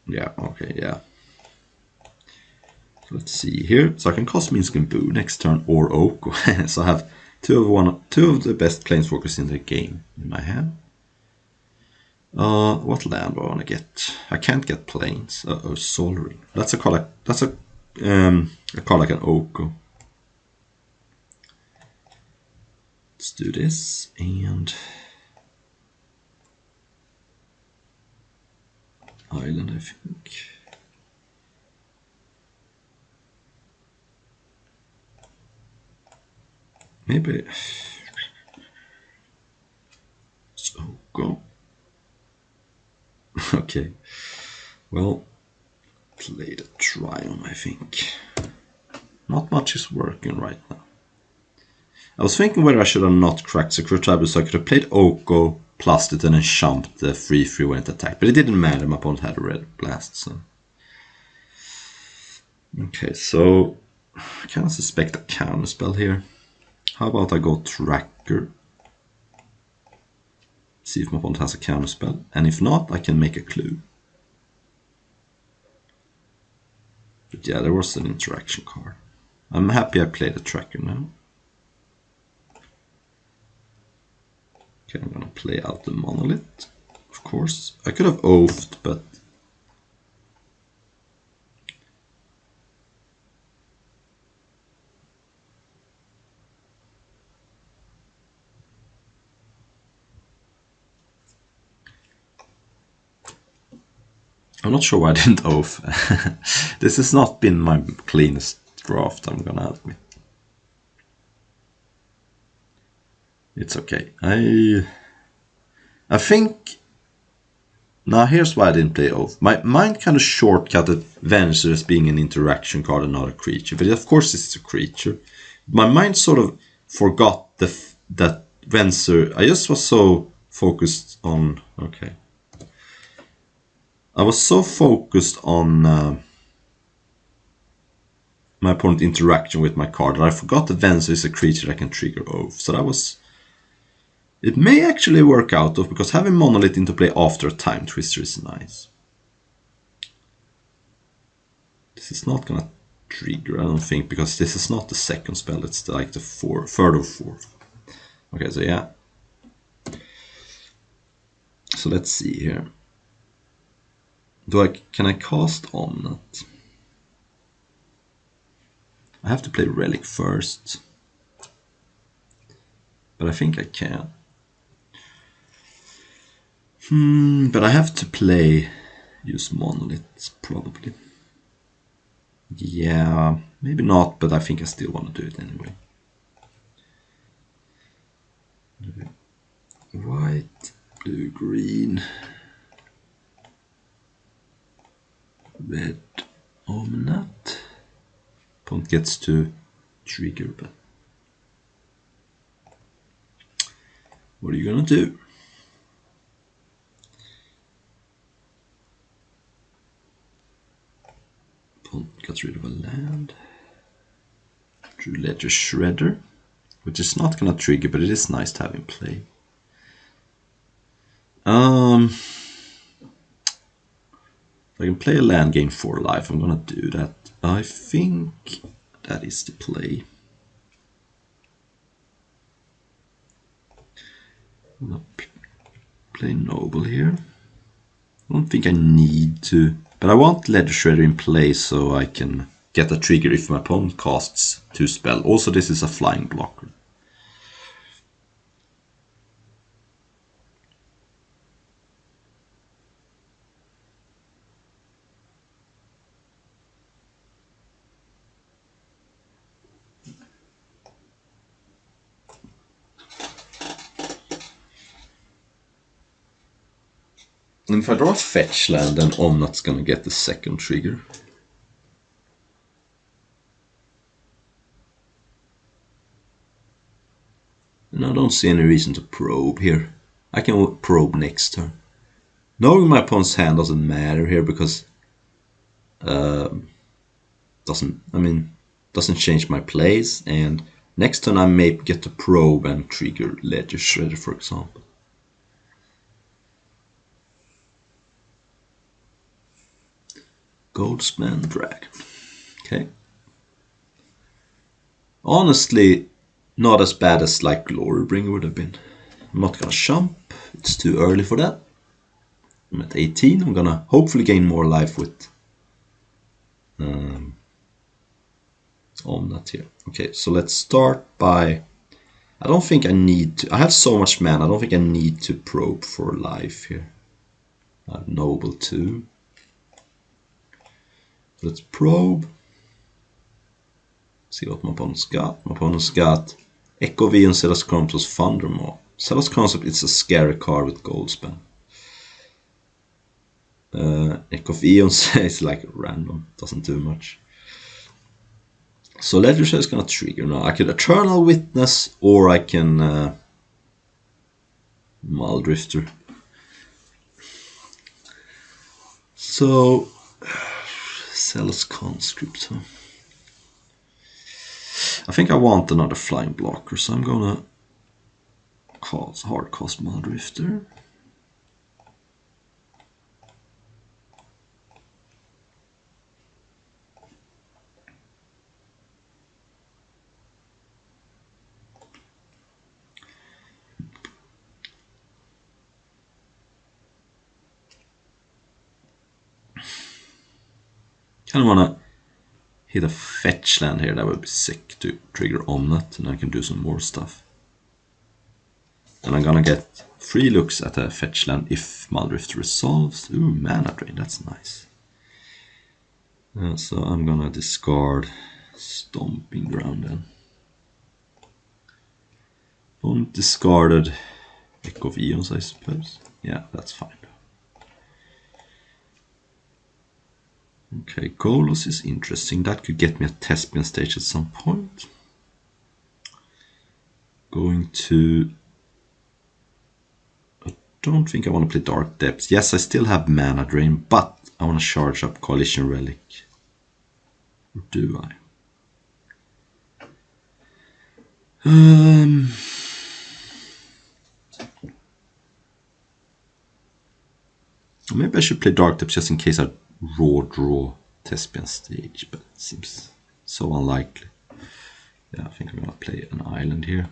A: Yeah, okay, yeah. So let's see here. So I can cast Minsk and Boo next turn, or Oko. So I have two of the best planeswalkers in the game in my hand. What land do I want to get? I can't get planes. Soul Ring. That's a card. That's a card like an Oko. Let's do this and Island, I think. Maybe it's Oko. Okay. Well, play the Triumph, I think. Not much is working right now. I was thinking whether I should have not cracked Secret Tribal, so I could have played Oko, plus it, and then jumped the 3/3 when it attacked. But it didn't matter, my opponent had a red blast, so. Okay, so I kind of suspect a counter spell here. How about I go Tracker? See if my opponent has a counter spell, and if not, I can make a clue. But yeah, there was an interaction card. I'm happy I played a Tracker now. Okay, I'm gonna play out the Monolith, of course. I could have Oathed, but I'm not sure why I didn't Oath. This has not been my cleanest draft, I'm gonna admit. It's okay. I think. Now here's why I didn't play Oath. My mind kind of shortcutted Venser as being an interaction card and not a creature, but of course it's a creature. My mind sort of forgot that Venser. I just was so focused on. Okay. I was so focused on my opponent interaction with my card that I forgot that Venser is a creature that can trigger Oath. So that was. It may actually work out though, because having Monolith into play after a Time Twister is nice. This is not gonna trigger, I don't think, because this is not the second spell, it's like the third or fourth. Okay, so yeah. So let's see here. Can I cast on that? I have to play Relic first. But I think I can. But I have to use Monolith, probably. Yeah, maybe not, but I think I still want to do it anyway. White, blue, green, red, Omnat. Opponent gets to trigger, but what are you gonna do? Opponent gets rid of a land. Drew Ledger Shredder, which is not gonna trigger, but it is nice to have in play. If I can play a land, gain 4 life, I'm gonna do that. I think that is the play. I'm gonna play Noble here. I don't think I need to, but I want Ledger Shredder in play so I can get a trigger if my opponent casts 2 spell. Also, this is a flying blocker. And if I draw a fetch land, then Omnat's gonna get the second trigger. And I don't see any reason to probe here. I can probe next turn. Knowing my opponent's hand doesn't matter here because doesn't change my plays, and next turn I may get to probe and trigger Ledger Shredder, for example. Goldspan Dragon. Okay. Honestly, not as bad as like Glorybringer would have been. I'm not gonna jump, it's too early for that. I'm at 18, I'm gonna hopefully gain more life with Omnat here. Okay, so let's start by... I don't think I need to... I have so much mana, I don't think I need to probe for life here. I have Noble too. Let's probe. See what my opponent's got. My opponent's got Echo V and Zealous Concept plus Thundermaw. Zealous Concept is a scary card with Goldspan. Echo V is like random, doesn't do much. So Ledger Shredder is gonna trigger now. I could Eternal Witness or I can Muldrifter. So Zealous Conscript, huh? I think I want another flying blocker, so I'm gonna hard cost Muldrifter. Kind of wanna hit a fetch land here, that would be sick to trigger Omnat, and I can do some more stuff. And I'm gonna get 3 looks at a fetch land if Muldrift resolves. Ooh, mana drain, that's nice. So I'm gonna discard Stomping Ground then. Opponent discarded Echo of Eons, I suppose. Yeah, that's fine. Okay, Golos is interesting. That could get me a Thespian stage at some point. Going to... I don't think I want to play Dark Depths. Yes, I still have mana drain, but I want to charge up Coalition Relic. Or do I? Maybe I should play Dark Depths just in case I draw Thespian stage, but it seems so unlikely. Yeah, I think I'm gonna play an island here.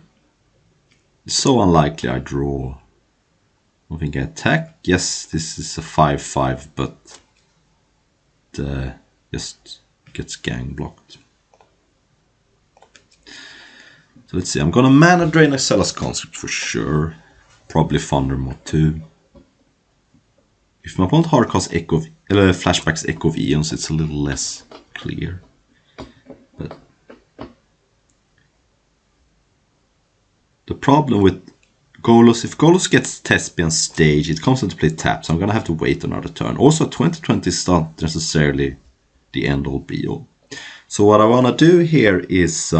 A: It's so unlikely I draw. I don't think I attack. Yes, this is a 5/5, but just gets gang blocked. So let's see, I'm gonna mana drain Icella's Conscript for sure. Probably Thundermod too. If my opponent hardcasts Echo of, flashbacks Echo of Eons, it's a little less clear. But the problem with Golos, if Golos gets Thespian Stage, it comes into play tapped, so I'm gonna have to wait another turn. Also, 2020 is not necessarily the end all be all. So what I wanna do here is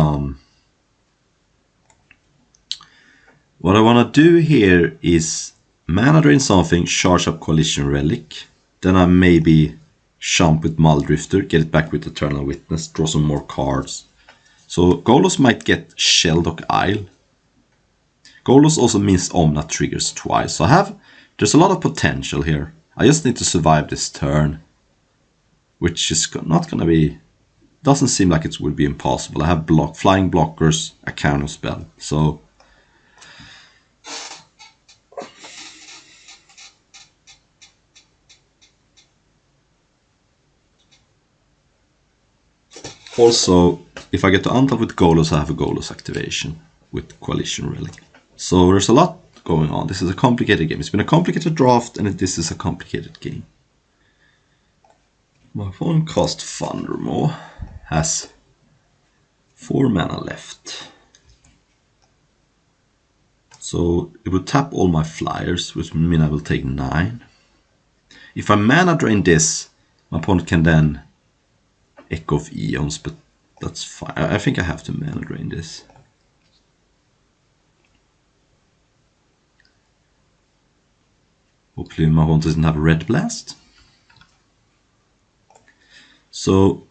A: mana drain something, charge up Coalition Relic, then I maybe jump with Muldrifter, get it back with Eternal Witness, draw some more cards. So Golos might get Sheldock Isle. Golos also means Omna triggers twice, so there's a lot of potential here. I just need to survive this turn, which is not gonna be, doesn't seem like it would be impossible. I have flying blockers, a counter spell, so also, if I get to untap with Golos, I have a Golos activation with Coalition Relic. So there's a lot going on. This is a complicated game. It's been a complicated draft, and this is a complicated game. My opponent cast Thundermaw, has 4 mana left. So it would tap all my flyers, which would mean I will take 9. If I mana drain this, my opponent can then Echo of Eons, but that's fine. I think I have to mana drain this. Hopefully my opponent doesn't have a Red Blast. So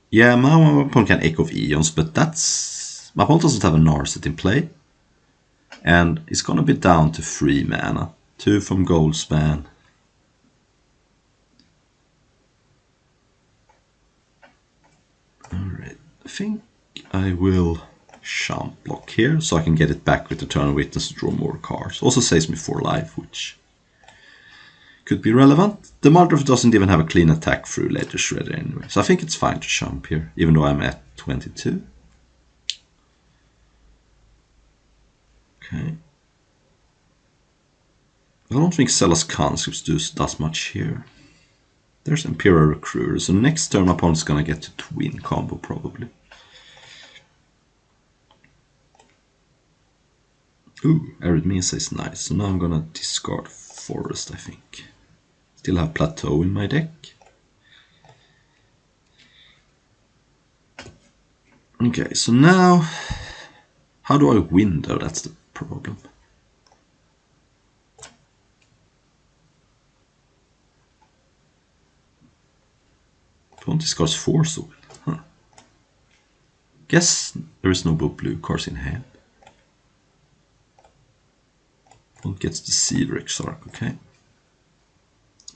A: yeah, my opponent can Echo of Eons, but that's, my opponent doesn't have a Narset in play. And it's gonna be down to 3 mana. 2 from Goldspan. Alright, I think I will jump block here so I can get it back with Eternal Witness to draw more cards. Also saves me 4 life, which could be relevant. The Muldrifter doesn't even have a clean attack through Ledger Shredder anyway, so I think it's fine to jump here, even though I'm at 22. Okay. I don't think Zealous Conscripts does much here. There's Imperial Recruiter, so next turn my opponent's gonna get to twin combo probably. Ooh, Arid Mesa is nice, so now I'm gonna discard Forest, I think. Still have Plateau in my deck. Okay, so now, how do I win though? That's the problem. Opponent discards 4 Soul. Huh. Guess there is no blue cards in hand. Opponent gets the Seaver Exarch, okay.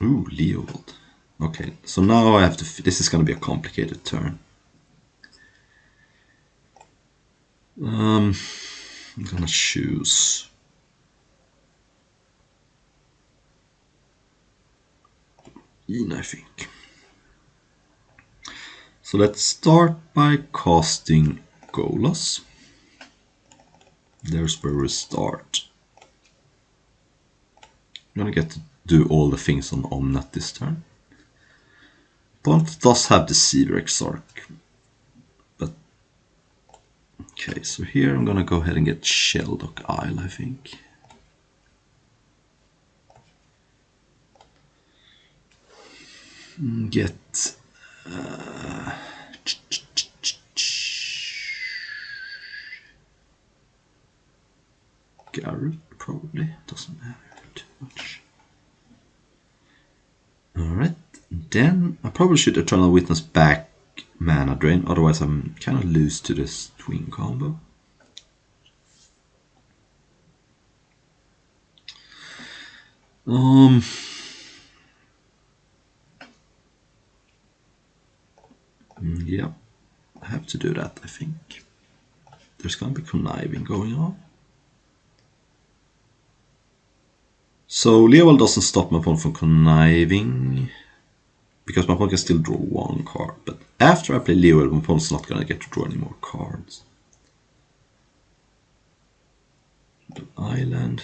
A: Ooh, Leovold. Okay, so now I have to, this is gonna be a complicated turn. I'm gonna choose Yin, I think. So let's start by casting Golos. There's where we start. I'm gonna get to do all the things on Omnat this turn. Opponent does have the Seaver Exarch. But okay, so here I'm gonna go ahead and get Sheldock Isle, I think. Get Garrett, probably. Doesn't matter too much. Alright, then I probably should Eternal Witness back mana drain, otherwise I'm kind of loose to this twin combo. Yeah, I have to do that, I think. There's gonna be conniving going on. So Leovold doesn't stop my opponent from conniving, because my opponent can still draw 1 card, but after I play Leovold, my opponent's not gonna get to draw any more cards. The island.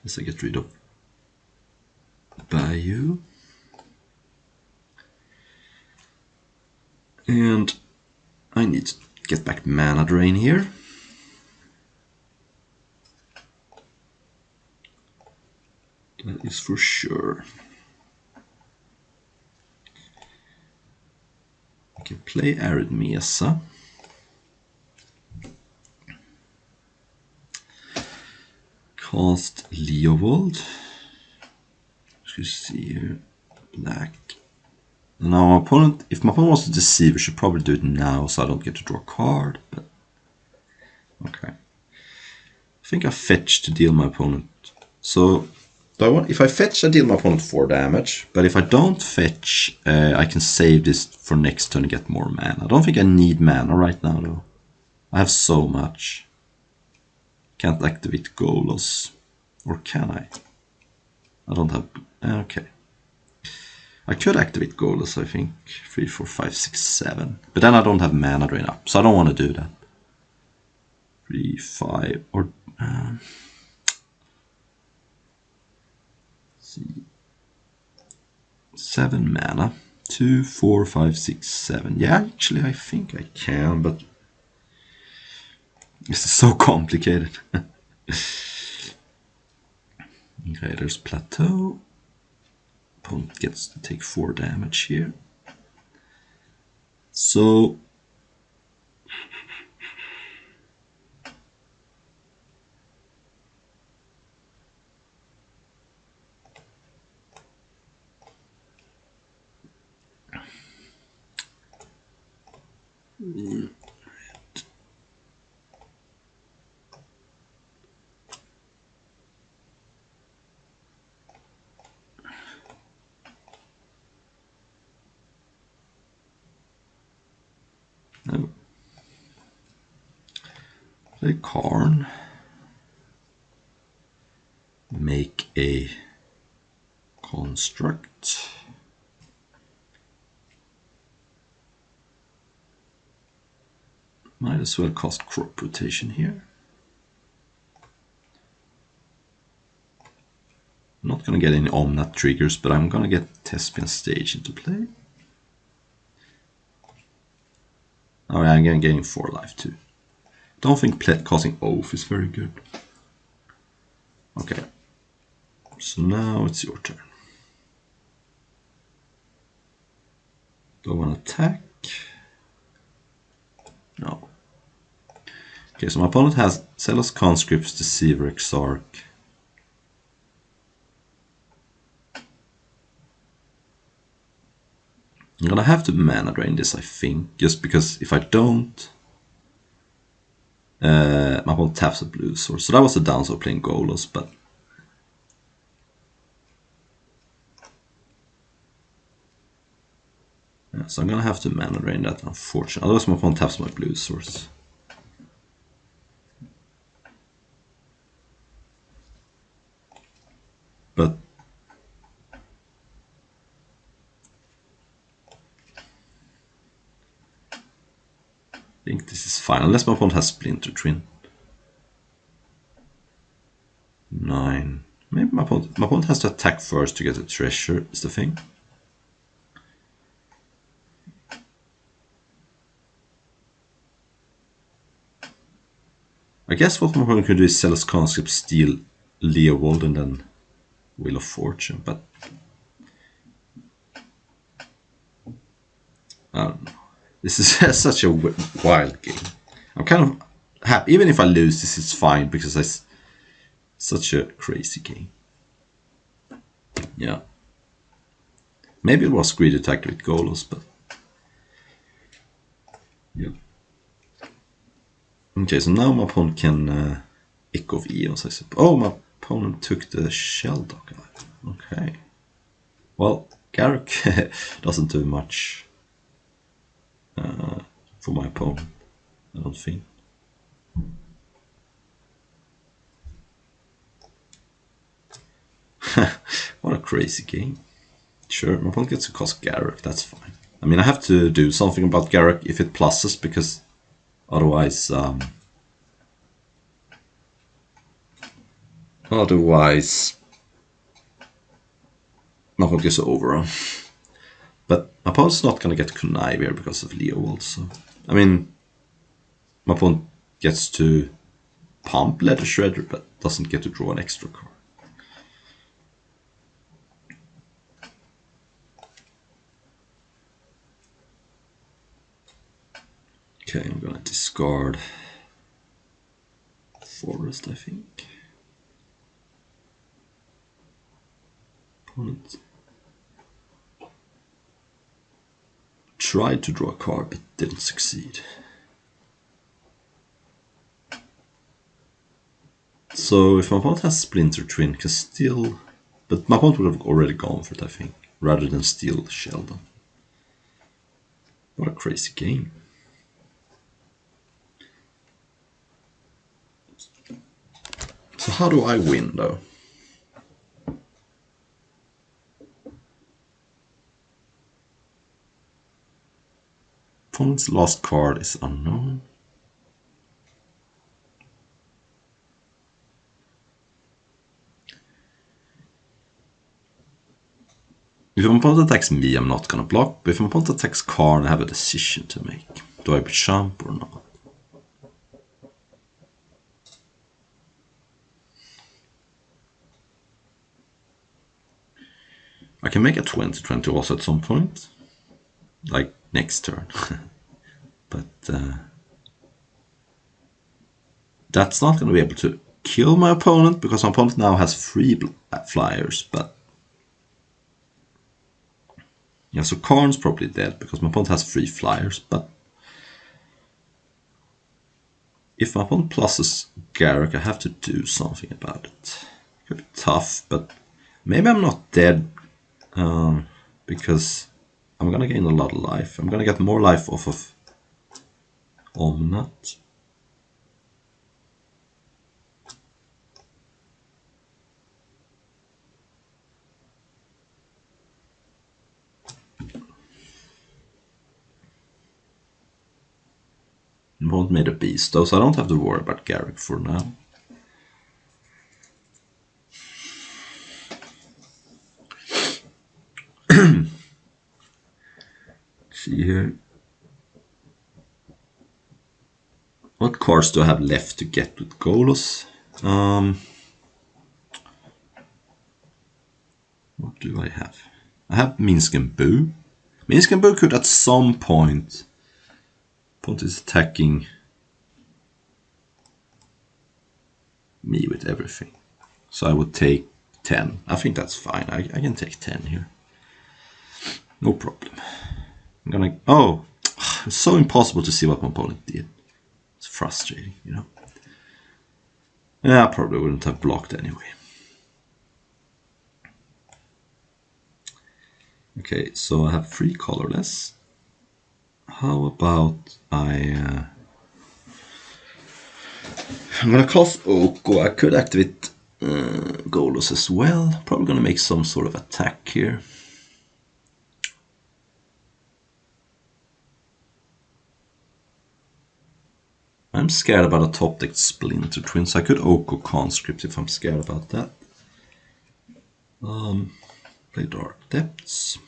A: Let's get rid of Bayou. And I need to get back mana drain here. That is for sure. I can play Arid Mesa. Cast Leovold. Let's see here. Black. Now my opponent, if my opponent wants to deceive, I should probably do it now so I don't get to draw a card. But okay. I think I fetch to deal my opponent. So if I fetch, I deal my opponent 4 damage. But if I don't fetch, I can save this for next turn and get more mana. I don't think I need mana right now though. I have so much. Can't activate Golos. Or can I? I don't have... Okay. I could activate Golos, I think. 3, 4, 5, 6, 7. But then I don't have mana drain up, so I don't want to do that. 3, 5, or... see. 7 mana. 2, 4, 5, 6, 7. Yeah, actually I think I can, but... This is so complicated. Okay, there's Plateau. Opponent gets to take 4 damage here. So... No. Play Karn. Make a construct. Might as well cast Crop Rotation here. I'm not going to get any Omnat triggers, but I'm going to get Thespian Stage into play. Oh yeah, I'm getting 4 life too. Don't think casting Oath is very good. Okay. So now it's your turn. Do I want to attack? No. Okay, so my opponent has Zealous Conscripts, Deceiver, Exarch. I'm gonna have to mana drain this, I think, just because if I don't, my opponent taps a blue source. So that was the downside of playing Golos, but yeah, so I'm gonna have to mana drain that, unfortunately. Otherwise, my opponent taps my blue source. But I think this is fine, unless my opponent has Splinter Twin. 9. Maybe my opponent has to attack first to get a treasure, is the thing. I guess what my opponent could do is Zealous Conscript, steal Leovold, and then Wheel of Fortune, but I don't know. This is such a wild game. I'm kind of happy. Even if I lose this, it's fine because it's such a crazy game. Yeah. Maybe it was greedy to activate Golos, but yeah. Okay, so now my opponent can Echo of Eons, I suppose. Oh, my opponent took the Sheldock. Okay. Well, Garruk doesn't do much for my opponent, I don't think. What a crazy game. Sure, my opponent gets to cost Garruk, that's fine. I mean, I have to do something about Garruk if it pluses, because otherwise... my opponent gets over. But my opponent's not going to get Connive here because of Leovold, so... I mean, my opponent gets to pump Letter Shredder, but doesn't get to draw an extra card. Okay, I'm gonna discard Forest, I think. Opponent tried to draw a card, but didn't succeed. So if my opponent has Splinter Twin, can still... But my opponent would have already gone for it, I think, rather than steal Sheldon. What a crazy game. So how do I win, though? Opponent's last card is unknown. If my opponent attacks me, I'm not gonna block, but if my opponent attacks Karn, I have a decision to make. Do I jump or not? I can make a 20-20 also at some point, like next turn. But that's not going to be able to kill my opponent, because my opponent now has 3 flyers, but... Yeah, so Karn's probably dead, because my opponent has 3 flyers, but... If my opponent pluses Garruk, I have to do something about it. Could be tough, but maybe I'm not dead, because I'm gonna gain a lot of life. I'm gonna get more life off of Omnat. Won't made a beast though, so I don't have to worry about Garruk for now. See here. What cards do I have left to get with Golos? What do I have? I have Minsk and Boo. Minsk and Boo could at some point... Opponent is attacking me with everything. So I would take 10. I think that's fine. I can take 10 here. No problem. I'm gonna... Oh! It's so impossible to see what my opponent did. It's frustrating, you know. Yeah, I probably wouldn't have blocked anyway. Okay, so I have 3 colorless. How about I'm gonna cast Oko. I could activate Golos as well. Probably gonna make some sort of attack here. I'm scared about a top deck Splinter Twin, so I could Oko Conscript if I'm scared about that. Play Dark Depths.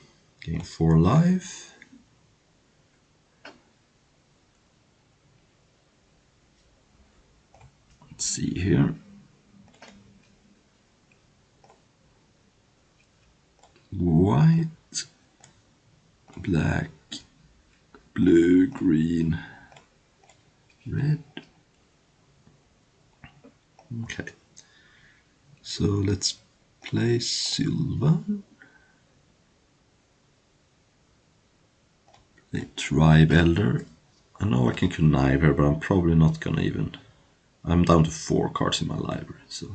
A: Gain 4 life. Let's see here. White, black, blue, green, red. Okay. So let's play silver. Play Tribe Elder. I know I can connive here, but I'm probably not gonna even... I'm down to 4 cards in my library, so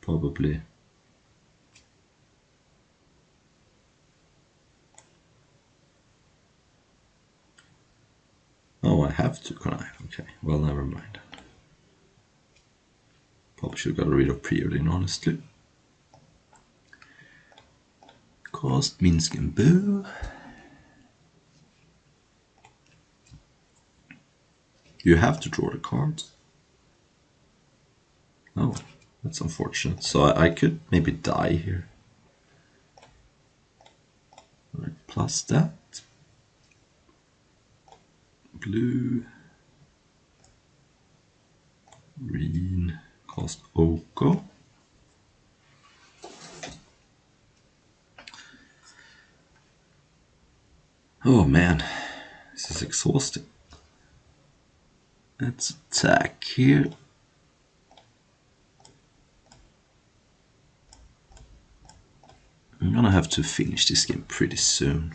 A: probably... Oh, I have to connive. Okay, well, never mind. Probably should have got rid of Preordain, honestly. Cast Minsk and Boo. You have to draw the cards. Oh, that's unfortunate. So I could maybe die here. Right, plus that. Blue. Green. Cost Oko. Oh man, this is exhausting. Let's attack here. I'm gonna have to finish this game pretty soon.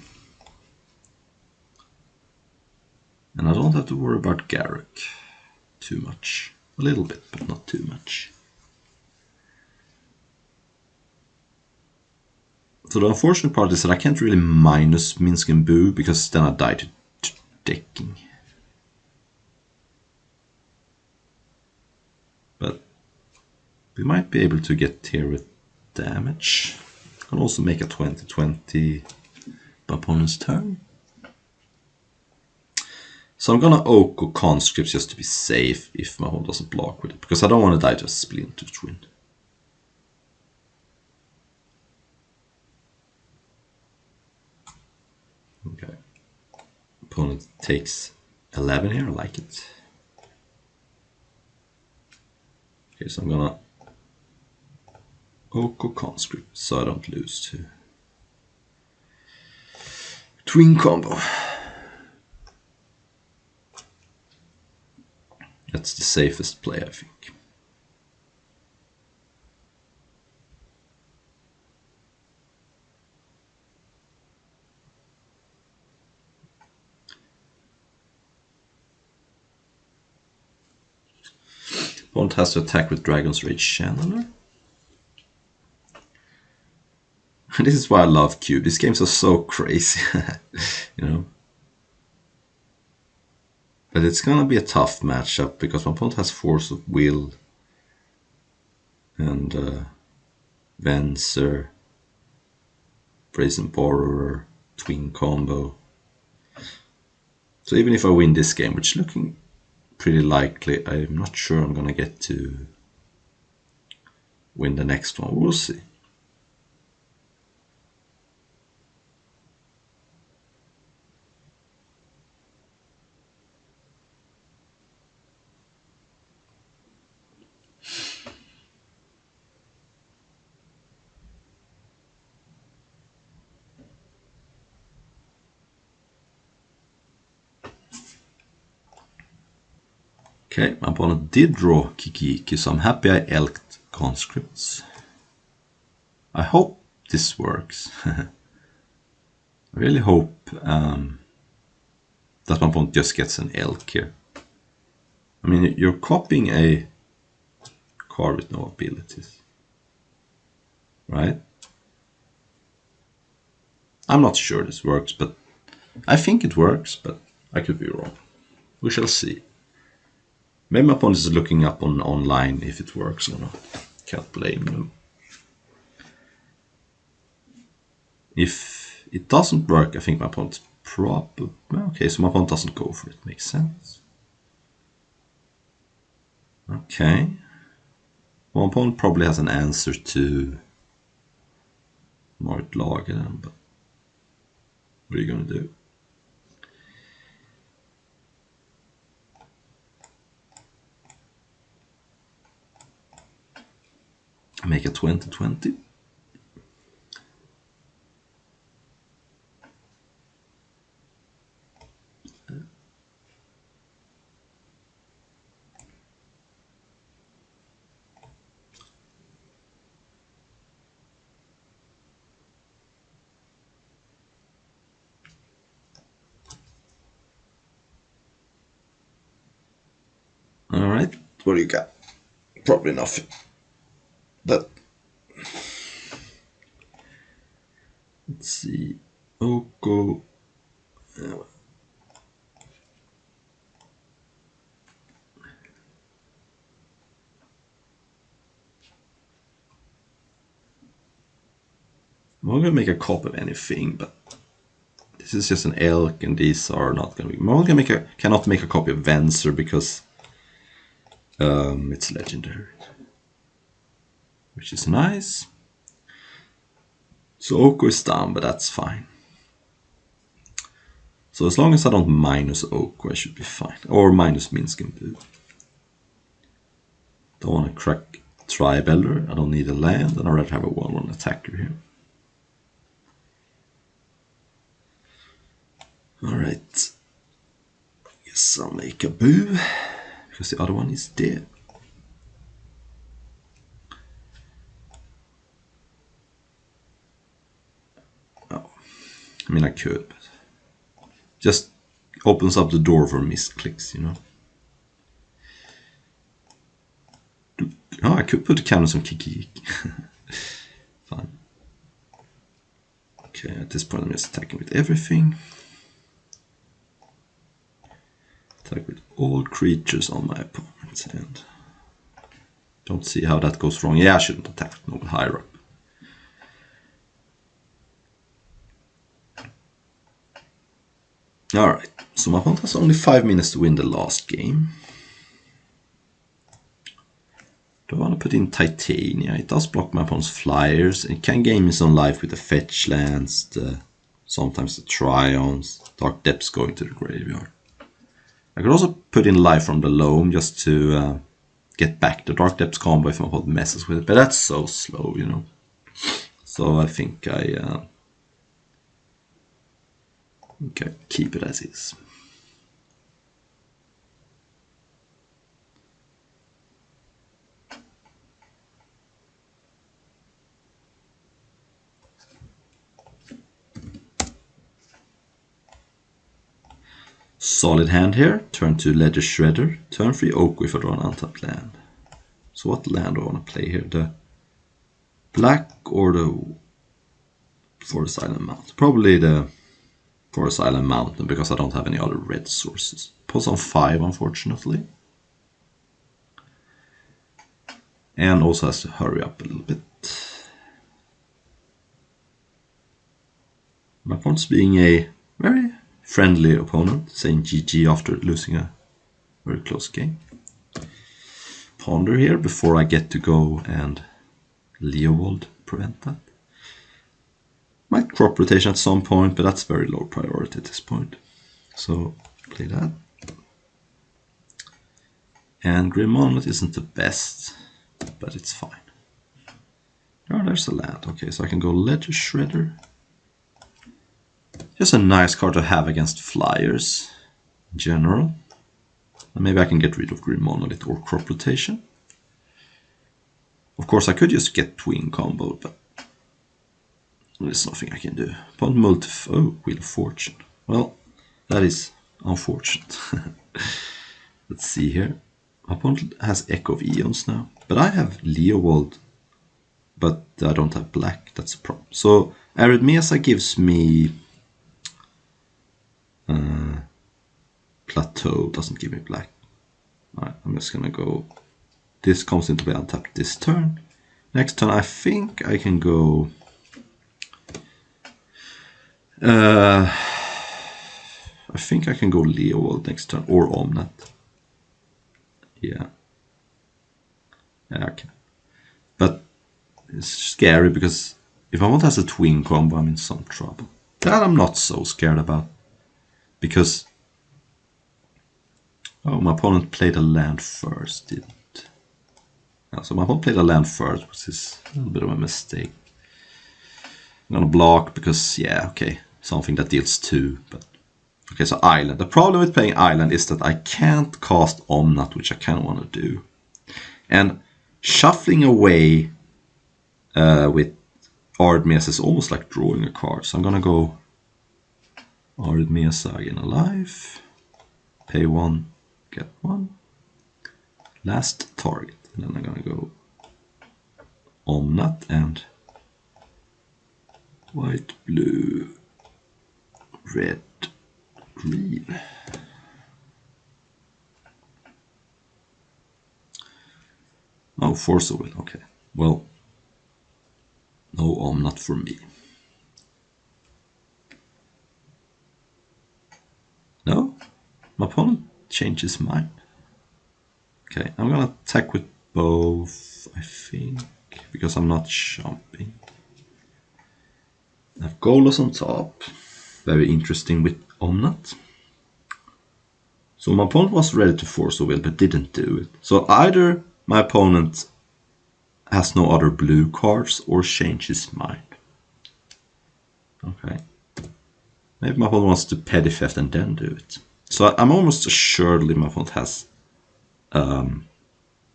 A: And I don't have to worry about Garruk too much. A little bit, but not too much. So the unfortunate part is that I can't really minus Minsk and Boo because then I die to decking. But we might be able to get here with damage. I can also make a 20-20 opponent's turn. So I'm gonna Oko Conscripts just to be safe if my opponent doesn't block with it, because I don't want to die to a Splinter Twin. Okay. Opponent takes 11 here, I like it. Okay, so I'm gonna Oko Conscript so I don't lose to Twin Combo. That's the safest play, I think. Opponent has to attack with Dragon's Rage Channeler. This is why I love Cube. These games are so crazy, you know. But it's gonna be a tough matchup because my opponent has Force of Will and Venser, Brazen Borrower, Twin Combo. So even if I win this game, which is looking pretty likely, I'm not sure I'm gonna get to win the next one. We'll see. Okay, my opponent did draw Kiki-Iki, so I'm happy I elked Conscripts. I hope this works. I really hope that my opponent just gets an elk here. I mean, you're copying a card with no abilities, right? I'm not sure this works, but I think it works, but I could be wrong. We shall see. Maybe my opponent is looking up online if it works or not. Can't blame them. If it doesn't work, I think my opponent's probably... Okay, so my opponent doesn't go for it. Makes sense. Okay. My opponent probably has an answer to Mart Lager, but what are you going to do? Make a 20-20. Alright, what do you got? Probably nothing. But let's see. Oko. I'm not gonna make a copy of anything, but this This is just an elk, and these are not going to be... Mono cannot make a copy of Venser because it's legendary. Which is nice. So Oko is down, but that's fine. So as long as I don't minus Oko, I should be fine. Or minus Minskin. Don't want to crack Tribeller. I don't need a land, and I'd rather have a 1/1 attacker here. Alright. I guess I'll make a boo, because the other one is dead. Oh, I mean I could, but just opens up the door for misclicks, you know. Oh, I could put a counters on Kiki. Fine. Okay, at this point I'm just attacking with everything. Attack with all creatures on my opponent's hand. Don't see how that goes wrong. Yeah, I shouldn't attack with Noble higher up. Alright, so my opponent has only 5 minutes to win the last game. Do I want to put in Titania? It does block my opponent's flyers. It can gain me some life with the fetch lands, sometimes the Trions, Dark Depths going to the graveyard. I could also put in life from the loam just to get back the Dark Depths combo if my opponent messes with it, but that's so slow, you know. So I think I keep it as is. Solid hand here. Turn 2 Ledger Shredder. Turn 3 Oko if I draw an untapped land. So what land do I want to play here? The black or the Forest Island Mountain? Probably the Forest Island Mountain because I don't have any other red sources. Pulls on 5 unfortunately. And also has to hurry up a little bit. My opponent's being a very friendly opponent, saying GG after losing a very close game. Ponder here before I get to go and Leovold prevent that. Might crop rotation at some point, but that's very low priority at this point. So play that. And Grim Monolith isn't the best, but it's fine. Oh, there's a land. Okay, so I can go Ledger Shredder. Just a nice card to have against flyers in general. And maybe I can get rid of Grim Monolith or crop rotation. Of course, I could just get twin combo, but there's nothing I can do. Opponent Wheel of Fortune. Well, that is unfortunate. Let's see here. My opponent has Echo of Eons now, but I have Leovold, but I don't have black. That's a problem. So Arid Mesa gives me Plateau, doesn't give me black. Alright, I'm just gonna go. This comes into play untapped this turn. Next turn, I think I can go. I think I can go Leovold next turn or Omnat. Yeah, I can. But it's scary because if I want to have a twin combo, I'm in some trouble. That I'm not so scared about because my opponent played a land first, didn't? So my opponent played a land first, which is a little bit of a mistake. I'm gonna block because, yeah, okay, something that deals 2, but okay, so Island. The problem with playing Island is that I can't cast Omnat, which I kind of want to do. And shuffling away with Arid Mesa is almost like drawing a card. So I'm gonna go Arid Mesa again alive. Pay 1, get 1. Last target. And then I'm gonna go Omnat and white, blue, red, green. Oh, Force of Will, okay. Well, no Omnat for me. change his mind. Okay, I'm gonna attack with both, I think, because I'm not jumping. I have Golos on top. Very interesting with Omnat. So my opponent was ready to force a will, but didn't do it. So either my opponent has no other blue cards or changes his mind. Okay. Maybe my opponent wants to petty theft and then do it. So I'm almost assuredly my opponent has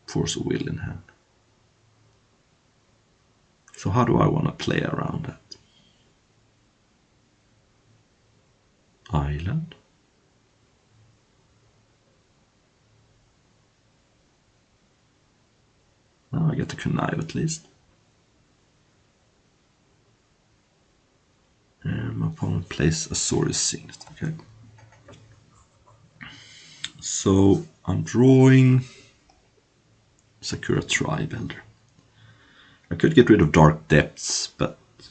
A: force of will in hand. So how do I want to play around that? Island. Now I get to connive at least. And my opponent plays a Azorius Signet. Okay. So I'm drawing Sakura Tribe-Elder. I could get rid of Dark Depths, but it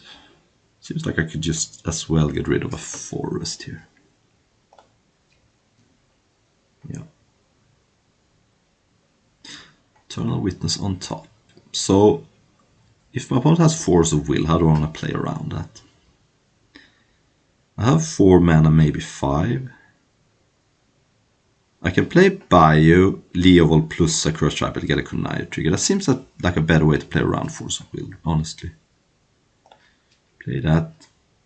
A: seems like I could just as well get rid of a forest here. Yeah. Eternal Witness on top. So if my opponent has Force of Will, how do I want to play around that? I have 4 mana, maybe 5. I can play Bio, Leovold plus Sakura Tribe to get a Connive trigger. That seems like a better way to play around Force of Will, honestly. Play that,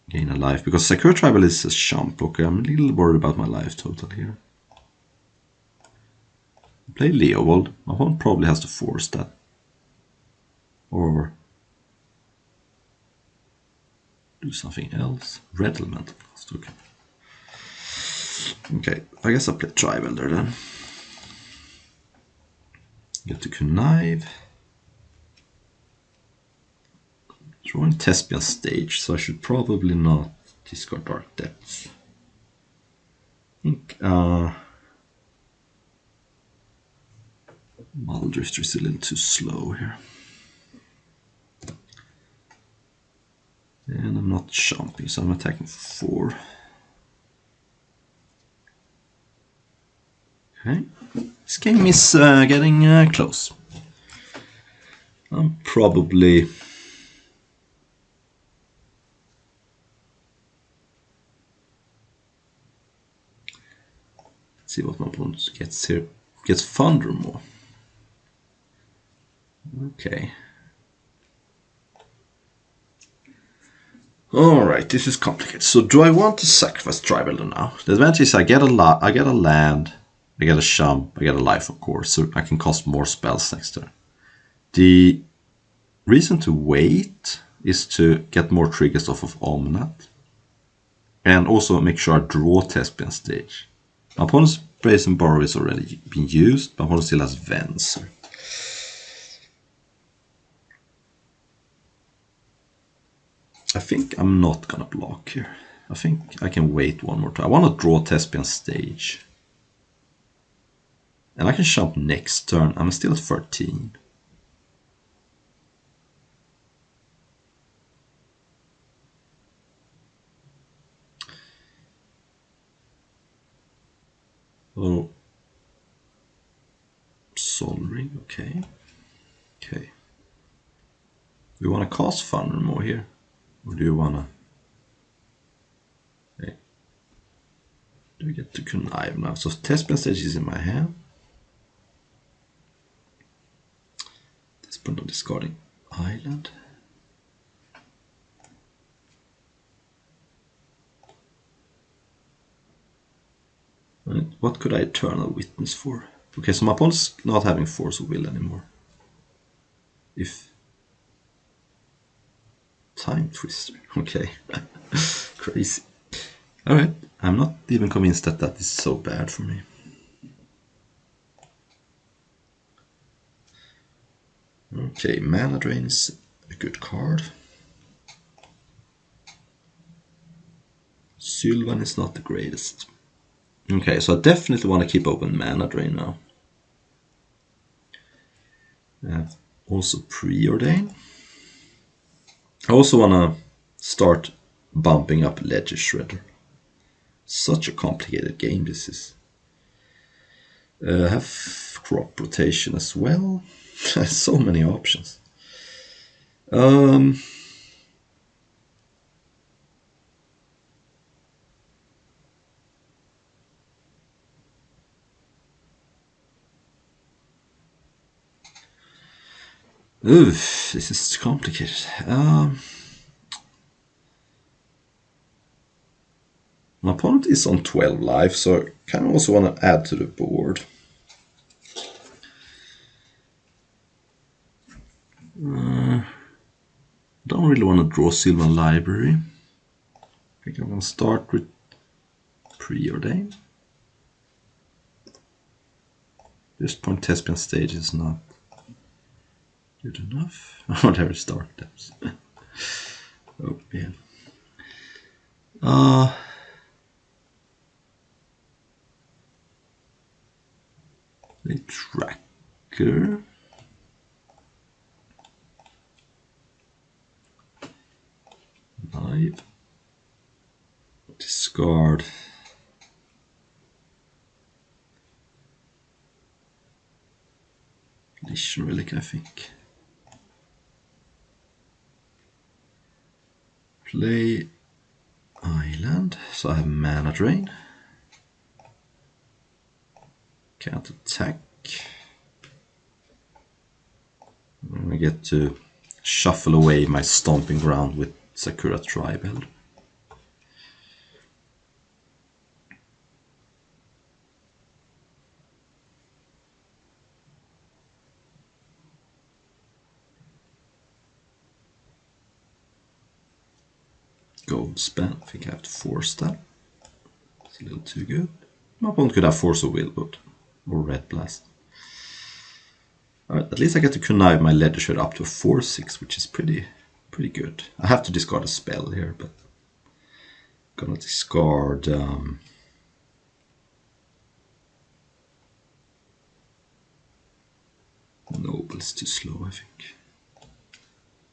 A: gain a life, because Sakura Tribal is a chump blocker. I'm a little worried about my life total here. Play Leovold. My opponent probably has to force that. Or do something else. Red Elemental. Okay. Okay, I guess I'll play Tribe-Elder then. Get to connive. Drawing Thespian Stage, so I should probably not discard Dark Depths. I think Muldrifter is a little too slow here. And I'm not jumping, so I'm attacking for 4. Okay, this game is getting close. I'm probably... Let's see what my opponent gets here. Gets Thunder more. Okay. Alright, this is complicated. So do I want to sacrifice Tribe-Elder now? The advantage is I get a land, I get a jump, I get a life of course, so I can cast more spells next turn. The reason to wait is to get more triggers off of Omnat. And also make sure I draw Thespian Stage. My opponent's Brazen Borrow is already been used, my opponent still has Venser. I think I'm not gonna block here. I think I can wait one more time. I want to draw Thespian Stage. And I can jump next turn. I'm still at 13. Oh. Sol Ring, okay. Okay. Do you want to cast Thunder more here? Or do you wanna... Okay. Do we get to connive now? So Thespian Stage is in my hand. This point of discarding Island. And what could I Eternal Witness for? Okay, so my opponent's not having Force of Will anymore. If... Time Twister, okay. Crazy. Alright, I'm not even convinced that that is so bad for me. Okay, Mana Drain is a good card. Sylvan is not the greatest. Okay, so I definitely want to keep open Mana Drain now. Also Preordain. I also want to start bumping up Ledger Shredder. Such a complicated game this is. Have crop rotation as well. So many options. Oof, this is complicated. My opponent is on 12 life, so I kind of also want to add to the board. Don't really want to draw Sylvan Library. I think I'm going to start with Preordain. This point Thespian stage is not good enough. Oh, there is Dark Depths. Oh, yeah. The Tracker. Live. Discard. Leash Relic, I think. Play Island, so I have Mana Drain. Can't attack. I get to shuffle away my Stomping Ground with Sakura Tribal. Gold spell, I think I have to force that. It's a little too good. My opponent could have Force of Will, but or Red Blast. Alright, at least I get to connive my Ledger Shred up to a 4/6, which is pretty good. I have to discard a spell here, but I'm gonna discard Noble is too slow, I think.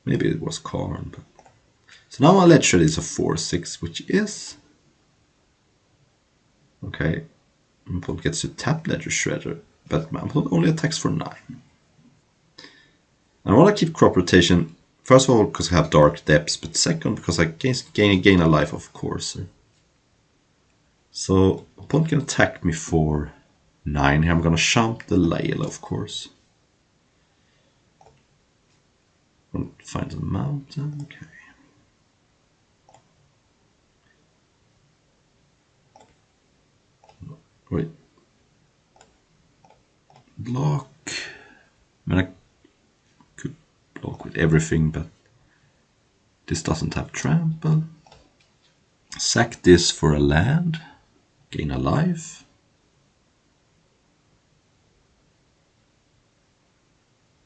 A: Maybe it was Karn, but so now my Ledger Shred is a 4/6, which is okay. My opponent gets to tap Ledger Shredder, but my opponent only attacks for 9. I want to keep crop rotation, first of all because I have Dark Depths, but second because I gain a life, of course. So opponent can attack me for 9 here. I'm going to shump the Layla, of course. Find a mountain, okay. Wait. Block. I mean, I could block with everything, but this doesn't have trample. Sack this for a land. Gain a life.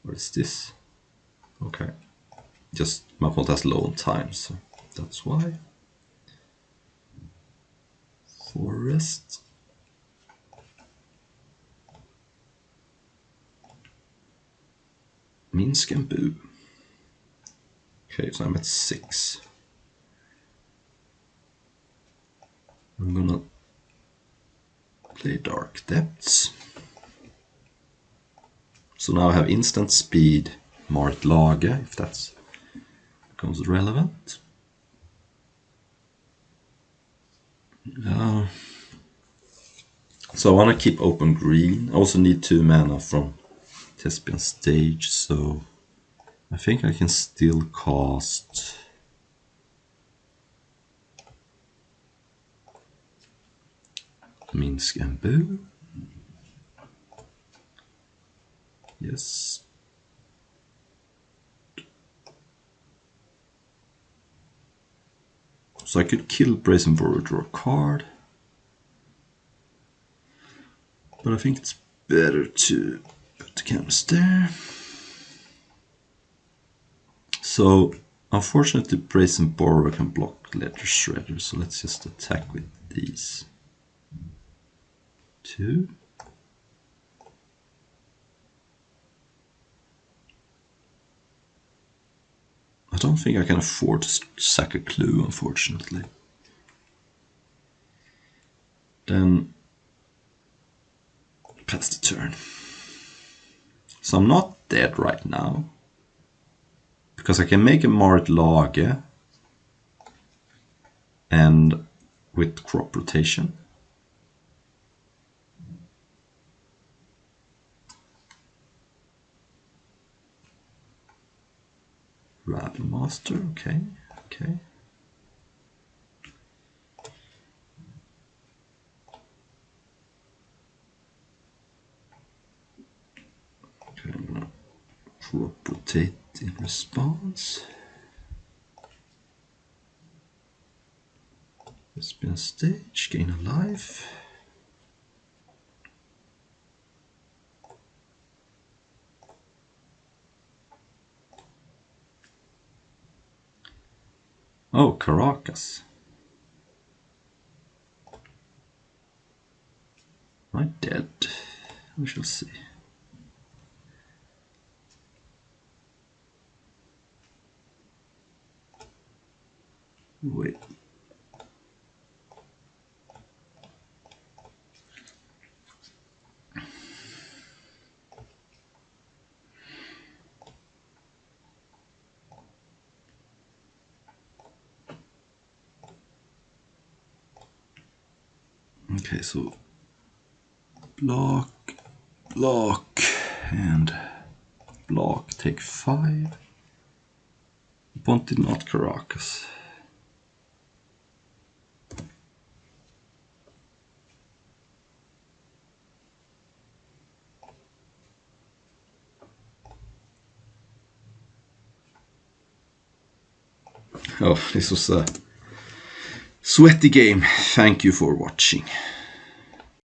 A: What is this? Okay. Just my opponent has low on time, so that's why. Forest. Minsk and Boo. Okay, so I'm at 6. I'm gonna play Dark Depths. So now I have instant speed, Mart Laga, if that becomes relevant. So I want to keep open green. I also need 2 mana from Thespian stage, so I think I can still cast Minsk and Boo. Yes. So I could kill Brazen Borrower, draw a card. But I think it's better to put the canvas there. So, unfortunately, Brazen Borrower can block Ledger Shredder, so let's just attack with these 2. I don't think I can afford to sack a clue, unfortunately. Then pass the turn. So I'm not dead right now, because I can make a Marit Lage and with crop rotation. Rabble Master, okay. I'm gonna crop rotate in response. Spin stage, gain a life. Oh, Caracas. Am I dead? We shall see. Wait. Okay, so block, and block, take 5. Opponent did not Caracas. Oh, this was a sweaty game. Thank you for watching.